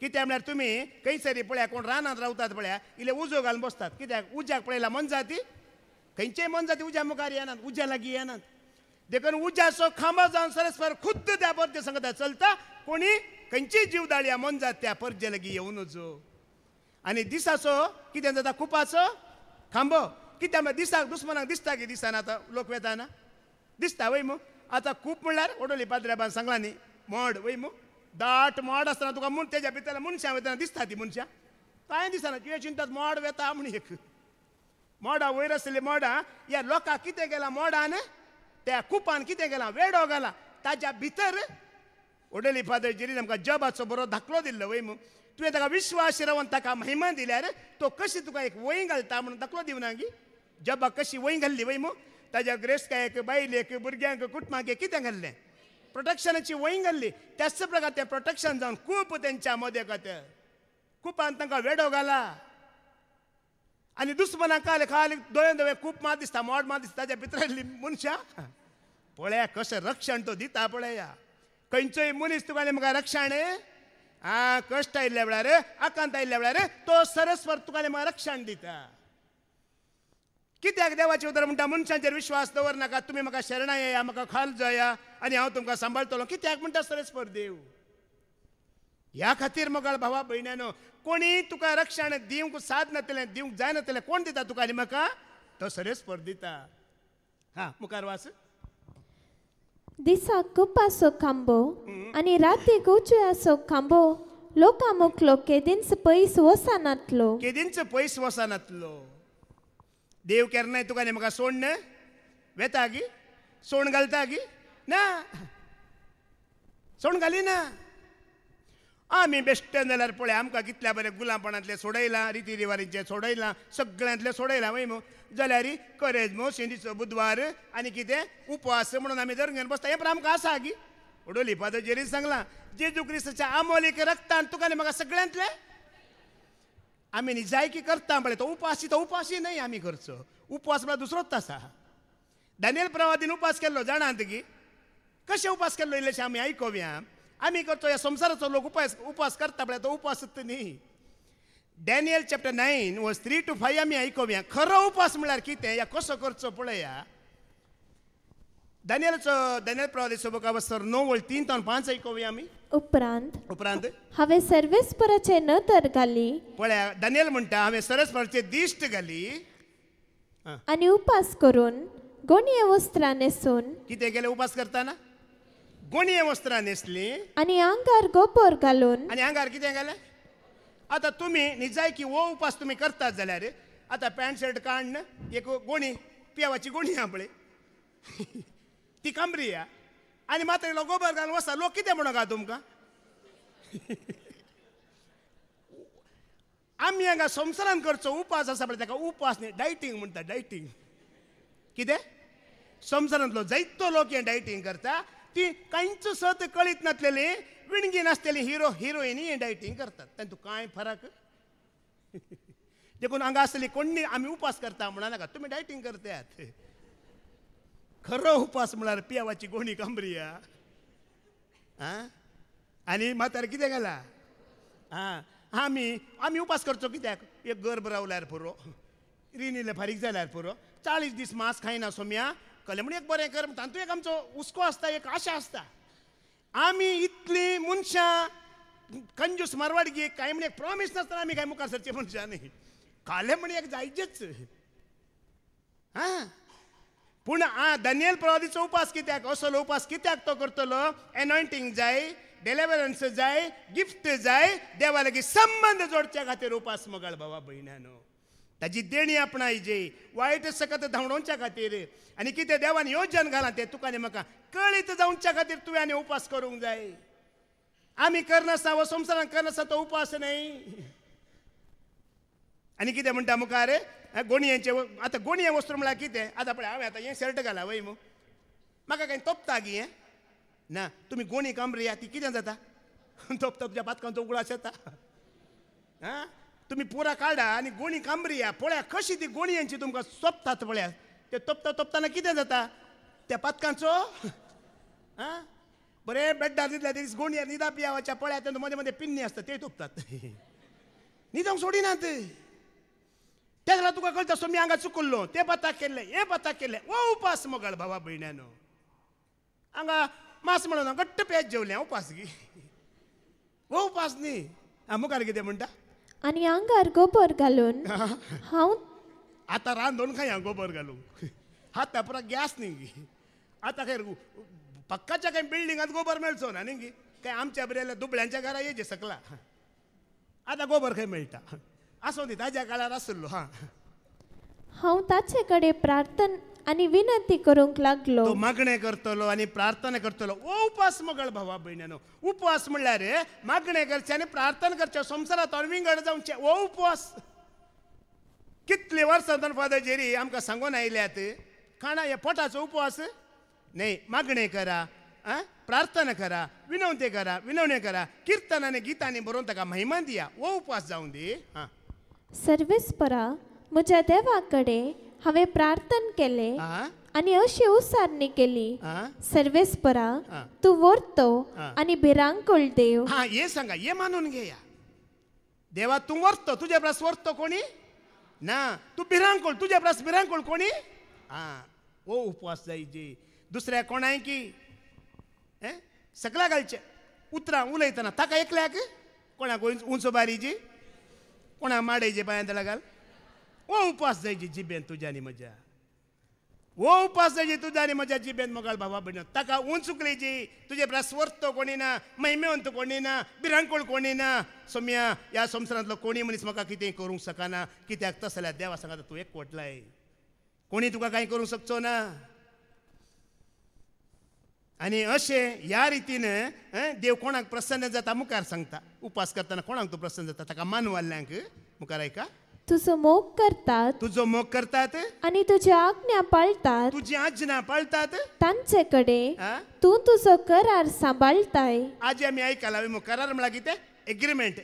A: कित्याक म्हळ्यार तुमी खंयसरी पळया कोण रानांत रावतात पळया इल्ले उजो घालून बसतात कित्याक उज्याक पळयला मनजाती खंयचेय मनजाती उज्या मुखार येनात उज्या लागीं येनात देखून उज्याचो खांबो जावन सरस्पर खुद्द त्या परजे सांगता चलता कोणी खंयचीय जीवदाळी मनजात त्या परजे लागीं येवं नजो आनी दिसाचो कितें जाता कुपाचो खांबो कित्याक दिसाक दुस्मानाक दिसता की दिसाना आतां लोक वेताना दिसता वय मू आतां खूप म्हणल्यार ओडोली पाद्र्याबान सांगला न्ही मोड वय मू दाट मोड आसतना तुका तेज्या भितर मनशां वेतना दिसता ती मनशां कांय दिसना तुवें चिंतात मोड वेता म्हण एक मोडा वयर आसलेली मोडा ह्या लोकांक कितें केलां मोडान त्या कुपान कितें केलां वेडो घाला ताज्या भितर ओडोली फादर जेरीन आमकां जबाचो बरो धाकलो दिल्लो वय मू तुवें ताका विश्वास रावन ताका महिमा दिल्यार तो कशी तुका एक वय घालता म्हणून दाखलो दिवना गी जबाक कशी वय घाल्ली वय मू ताज्या ग्रेस्कायक बायलेक भुरग्यांक कुटुंबाक कितें घाल्लें प्रोटेक्शनाची वय घाल्ली त्याच प्रकार तें प्रोटेक्शन जावन खूब तेंच्या मदें खातीर कुपान तांकां वेडो घाला आनी दुस्मनाक खाली दोळे दोळे खूप मात दिसता मोड मात दिसता ताज्या भितरली मनशां पळया कशें रक्षण तो दिता पळया खंयचोय मनीस तुका म्हाका रक्षण कश्ट आयिल्ल्या वेळार आकांत आयिल्ल्या वेळार तो सरस्वर तुका म्हाका रक्षण दिता कित्याक देवाचे उतर म्हणटा मनशांचेर विश्वास दवरनाका तुमी म्हाका शरणां येया म्हाका खाल जाया आनी हांव तुमकां सांबाळटलो कित्याक म्हणटा सरस्वर देव ह्या खातीर मोगाळ भावा भयण्यानो कोणी तुका रक्षण दिवंक साद नातलें दिवंक जाय नातलें कोण दिता तुका आनी म्हाका तो सरस्वर दिता हा मुखार वाच
B: दिसाक कुपाचो खांबो आनी रातीक उजव्याचो खांबो लोकां मुखलो केदींच पयस वचनातलो
A: केदींच पयस वचनातलो देव केन्नाय तुका आनी म्हाका सोड वेता गी सोड घालता गी ना सोड घाली ना आमी बेश्टेन जाल्यार पळय आमकां कितल्या बरें गुलामपणांतले सोडयलां रिती रिवारींचे सोडयलां सगळ्यांतले सोडयलां वय मू जाल्यार करेजमो शेंदीचो बुधवार आनी कितें उपवास म्हणून आमी जर घेवन बसता हें पण आमकां आसा गी ओडोली फादर जेरीन सांगलां जेजू क्रिस्ताच्या आमोलीक रक्तान तुका आनी म्हाका सगळ्यांतले आमी न्ही जाय की करता पळय तो उपासी न्हय आमी करचो उपवास म्हळ्यार दुसरोच आसा दानियल प्रवादीन उपास केल्लो जाणात की कशें उपास केल्लो इल्लेशें आमी आयकोव्या आमी करचो ह्या संवसाराचो लोक उपास करता पळय तो उपासच न्ही डॅनियल चॅप्टर 9 वर्स 3 to 5 आमी आयकोव्या खरो उपास म्हळ्यार कितें या कसो करचो पळया दानियल प्रवादीचो बुक अवस्थर 9 वर्स 3 to 5 आयकोव्या आमी उपरांत
B: हांवें सर्वेस्पराचे नदर घाली
A: पळया दानियल म्हणटा हांवें सर्वेस्पराचे दिश्ट घाली
B: आनी उपास करून गोणये वस्त्रां न्हेसून
A: कितें केलें उपास करताना गोणये वस्त्रां न्हेसली
B: आनी आंगार गोपोर घालून
A: आनी आंगार कितें घालें आतां तुमी न्ही जाय की वो उपास तुमी करतात जाल्यार आतां पॅन्ट शर्ट काडन एक गोणी पियावाची गोणी आहा पळय ती कांबरी आनी मात्र गोबर घालून वचता लोक कितें म्हणून गा तुमकां आमी हांगा संवसारान करचो उपास आसा पळय ताका उपास न्ही डायटींग म्हणटा डायटींग कितें संवसारांतलो जायतो लोक हें डायटींग करता ती कांयच सत कळीत नासलेली विणगी नासलेली हिरोईनी हें डायटींग करतात तातूंत कांय फरक देखून हांगा आसली कोणी आमी उपास करता म्हणा नाका तुमी डायटींग करतात खरो उपास म्हळ्यार पियावाची गोणी कांबरी आनी मातार कितें घाला आमी उपास करचो कित्याक एक गर्भ रावल्यार पुरो रिनीले फारीक जाल्यार पुरो 40 दीस मांस खायना सोम्या कले म्हण एक बरें कर तातूंत एक आमचो हुस्को आसता एक आशा आसता आमी इतली मनशां कंजूस मारवाडगी कांय म्हण एक प्रॉमिस नासतना आमी कांय मुखार सरचे मनशां न्ही खाले म्हण एक जायचेच पूण दानियल प्रवादीचो उपास कित्याक असलो उपास कित्याक तो करतलो एनॉयंटींग जाय डेलिव्हरन्स जाय गिफ्ट जाय देवा लागीं संबंध जोडच्या खातीर उपास मोगाळ भावा भयण्यानो ताजी देणी आपणायची वायट सकत धांवडोवच्या खातीर आनी कितें देवान योजन घालां तें तुका आनी म्हाका कळीत जावच्या खातीर तुवें आनी उपास करूंक जाय आमी करनासतना हो संवसारान करनासतना तो उपास न्हय आनी कितें म्हणटा मुखार गोणयेचे आतां गोणये वस्तू म्हळ्यार कितें आतां पळय हांवें आतां हें शर्ट घाला वय मू म्हाका कांय तोपता गी हें ना तुमी गोणी कांबरी ती कितें जाता तोपता तुज्या पातकांचो उगडास येता तुमी पुरा काडा आनी गोणी कांबरी पळया कशी ती गोणयेंची तुमकां सोंपतात पळया ते तोपतना कितें जाता त्या पातकांचो बरें बेड्डार न्हिदल्या ते दीस गोणयेर न्हिदा पियावाच्या पळया तेन्ना मदें मदें पिन्नी आसता ते तोपतात न्हिदोंक सोडिनात त्या जाल्यार तुका कळटा सोमी हांगा चुकल्लो ते पताक केल्ले हे पताक केल्ले वो उपास मोगाळ भावा भयण्यानो हांगा मास म्हणून घट्ट पेज जेवलें उपास गी वो उपास न्ही मुखार कितें म्हणटा
B: आनी आंगार गोबर घालून हांव
A: आतां रांदून खाया गोबर घालूंक आतां पुरा गॅस न्ही आतां खैर पक्काच्या काही बिल्डिंगात गोबर मेळचो ना न्ही काय आमच्या बरेल्या दुबळ्यांच्या घरा येजे सकला आतां गोबर खंय मेळटा आसूं दी ताज्या काळार आसलो
B: हांव ताचे कडेन प्रार्थना आनी विनंती करूंक लागलो.
A: तो मागणे करतलो आनी प्रार्थना करतलो ओ उपास मगळ भावा भयण्यानो उपवास म्हणल्यार मागणे करचे आनी प्रार्थना करचे संवसारांत विंगड जावचे ओ उपवास कितले वर्सां फादर जेरी आमकां सांगून आयल्यात खाणा हे पोटाचो उपवास न्ही मागणे करा प्रार्थना करा विनवणी करा कीर्तन आनी गितांनी बरोवन ताका महिमा दिया ओ उपवास जावं दी.
B: सर्वेस्परा म्हज्या देवा कडेन हांवें प्रार्थना केले आनी अशी उसारणी केली. सर्वेस्परा तूं व्हरतो आनी भिरांकूळ देव.
A: हे सांगा हे मानून घेया देवा तूं व्हरतो तुजे प्रस व्हरतो कोणी ना तूं भिरांकूळ तुजे प्रस भिरांकूळ कोणी ओ उपवास जायचे दुसऱ्या कोणाय की सकला घालचे उतरां उलयतना ताका एकल्याक कोणाक उंच बारीची कोणाक माडेचे पांयांत घाल ओ उपवास जायची जिबेन तुज्या आनी म्हज्या ओ उपवास जायची तुज्या आनी म्हज्या जिबेन मोगाळ भावा भयण ताका उंचुकलेची तुजे प्रस व्हरतो कोणी ना महिमेवंत कोणी ना भिरांकूळ कोणी ना सोम्या ह्या संवसारांतलो कोणी मनीस म्हाका कितेंय करूंक शकना कित्याक तस जाल्यार देवा सांगता तूं एकवटलाय कोणी तुका कांय करूंक शकचो ना. आनी अशें ह्या रितीन देव कोणाक प्रसन्न जाता मुखार सांगता उपास करतना कोणाक तूं प्रसन्न जाता ताका मानवाल्ल्यांक मुखार आयका
B: तुजो मोग करतात
A: तुजो मोग करतात
B: आनी तुजी आज्ञा पाळतात
A: तुजी आज्ञा पाळतात
B: तांचे कडेन तूं तुजो करार सांबाळताय.
A: आज आमी आयकला करार म्हळ्यार कितें एग्रीमेंट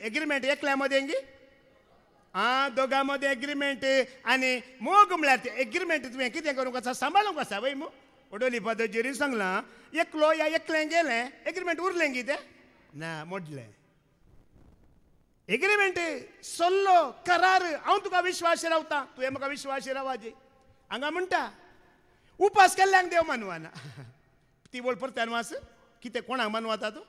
A: एकल्या मदें दोगां मदें एग्रीमेंट आनी मोग म्हळ्यार ते एग्रीमेंट तुवें कितें करूंक आसा सांबाळूंक आसा वय मो ओडोली फादर जेरी सांगलां एकलो या एकलें गेलें एग्रीमेंट उरलें कितें ना मोडलें एग्रीमेंट सल्लो करार हांव तुका विश्वास रावता तुवें म्हाका विश्वास रावाजी हांगा म्हणटा उपास केल्ल्यांक देव मानवाना ती बोल परत्यान वास कितें कोणाक मानवाता तूं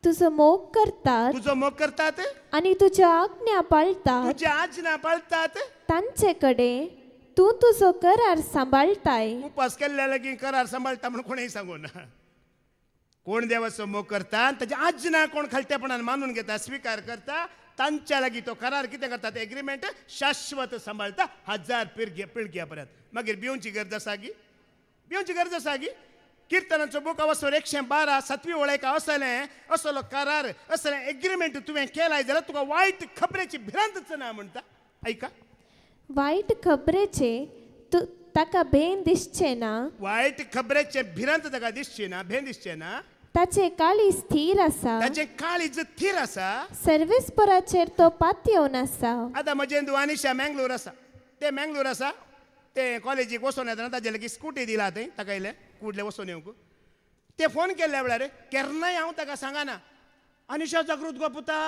B: तुजो मोग करतात आनी तुज्या आज्ञा पाळतात
A: तुज्या आज्ञा पाळतात
B: तांचे कडेन तूं तुजो करार सांबाळताय.
A: उपास केल्ल्या लागीं करार सांबाळटा म्हणून कोणेय सांगू ना कोण देवाचो मोग करता ताची आज्ञा कोण खालतेपणान मानून घेता स्विकार करता तांच्या लागीं तो करार कितें करता ते एग्रीमेंट शाश्वत सांबाळता 1000 पिळग्या पर्यंत मागीर भिवची गरज आसा गी किर्तनाचो बूक अवसर 112 7वी वळेक असलें असलो करार असलें एग्रीमेंट तुवें केलाय जाल्यार तुका वायट खबरेची भिरांतच ना म्हणटा ऐका
B: वायट खबरेचे ताका भेन दिसचे ना
A: वायट खबरेचे भिरांत ताका दिसचे ना भेन दिसचे ना
B: ताचे काळीज स्थिर आसा
A: ताचे काळीज स्थिर आसा
B: सर्वेस्पराचेर तो पातयेवन आसा.
A: आतां म्हजें दुवानिशा मँगलोर आसा ते कॉलेजीक वचून येतना ताजे लागीं स्कूटी दिला थंय ताका इल्लें कुडले वचून येवंक ते फोन केल्ल्या वेळार केन्नाय हांव ताका सांगना अनिशा जागृत गो पुता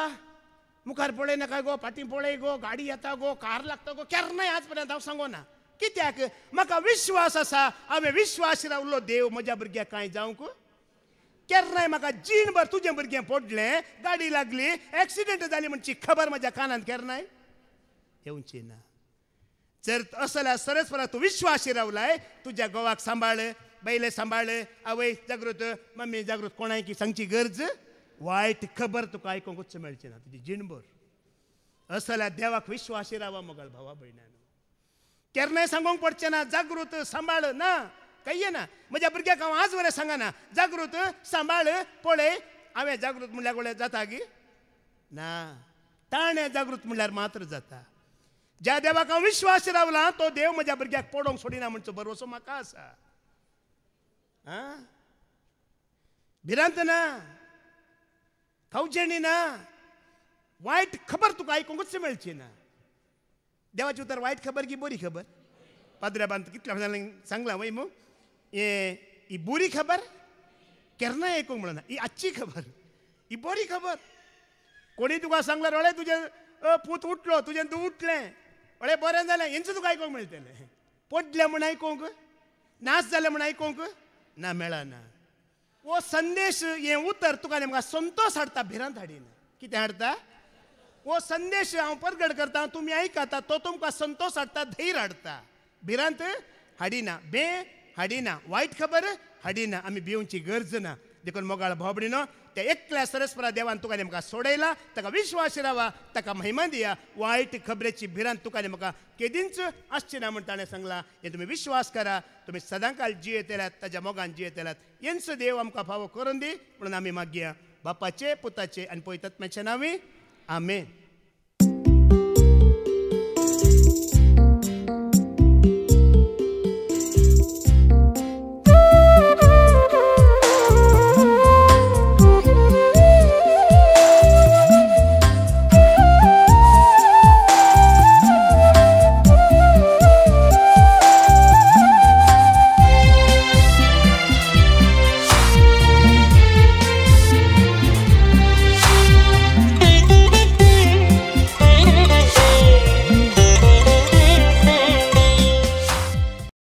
A: मुखार पळय नाका गो फाटीं पळय गो गाडी येता गो कार लागता गो केन्नाय आज पर्यंत हांव सांगोना कित्याक म्हाका विश्वास आसा हांवें विश्वास रावलो देव म्हज्या भुरग्याक कांय जावंक केन्नाय म्हाका जीणभर तुजें भुरगें पडलें गाडी लागली एक्सिडेंट जाली म्हणची खबर म्हज्या कानांत केन्नाय येवची ना. जर असो जाल्यार सरस्वराक तूं विश्वास रावलाय तुज्या घोवाक सांबाळ बैले सांबाळ आवय जागृत मम्मी जागृत कोणाय की सांगची गरज वायट खबर तुका आयकूंकूच मेळची ना तुजी जीणभर असो जाल्यार देवाक विश्वास रावा मोगाळ भावा भयणानो केन्नाय सांगूंक पडचें ना जागृत सांबाळ ना काही ना म्हज्या भुरग्याक हांव आज वरें सांगना जागृत सांबाळ पळय हांवें जागृत म्हणल्यार गोळे जाता गी ना ताणें जागृत म्हणल्यार मात्र जाता. ज्या देवाक हांव विश्वास रावला तो देव म्हज्या भुरग्याक पडोवंक सोडिना म्हणचो भरवसो म्हाका आसा. भिरांत ना खावचेणी ना वायट खबर तुका आयकूंकूच मेळची ना. देवाची उतर वायट खबर की बरी खबर पाद्र्याबान कितल्या सांगलां वय मू ही बरी खबर केन्नाय आयकूंक म्हणना ही आजची खबर ही बरी खबर कोणी तुका सांगल्यार अळे तुजें पूत उठलो तुजें तूं उठलें अळे बरें जालें हेंच तुका आयकूंक मेळटलें पडलें म्हूण आयकूंक नाश जालें म्हूण आयकूंक ना मेळना. वो संदेश हें उतर तुका नेमका संतोश हाडटा भिरांत हाडिना कितें हाडटा हो संदेश हांव प्रगट करता तुमी आयकाता तो तुमकां संतोष हाडटा धैर्य हाडटा भिरांत हाडिना बे हाडिना वायट खबर हाडिना आमी भिवची गरज ना देखून मोगाळ भोबडीनो त्या एकल्या सरस्परा देवान तुका नेमका सोडयला ताका विश्वास रावा ताका महिमा दिया वायट खबरेची भिरांत तुका नेमका केदींच आसची ना म्हण ताणें सांगला हे तुमी विश्वास करा तुमी सदांकाळ जियेतेल्यात ताच्या मोगान जियेतेल्यात हेंच देव आमकां फावो करून दी म्हणून आमी मागया बापाचे पुताचे आनी पवित्रात्म्याचे नांवी आमेन.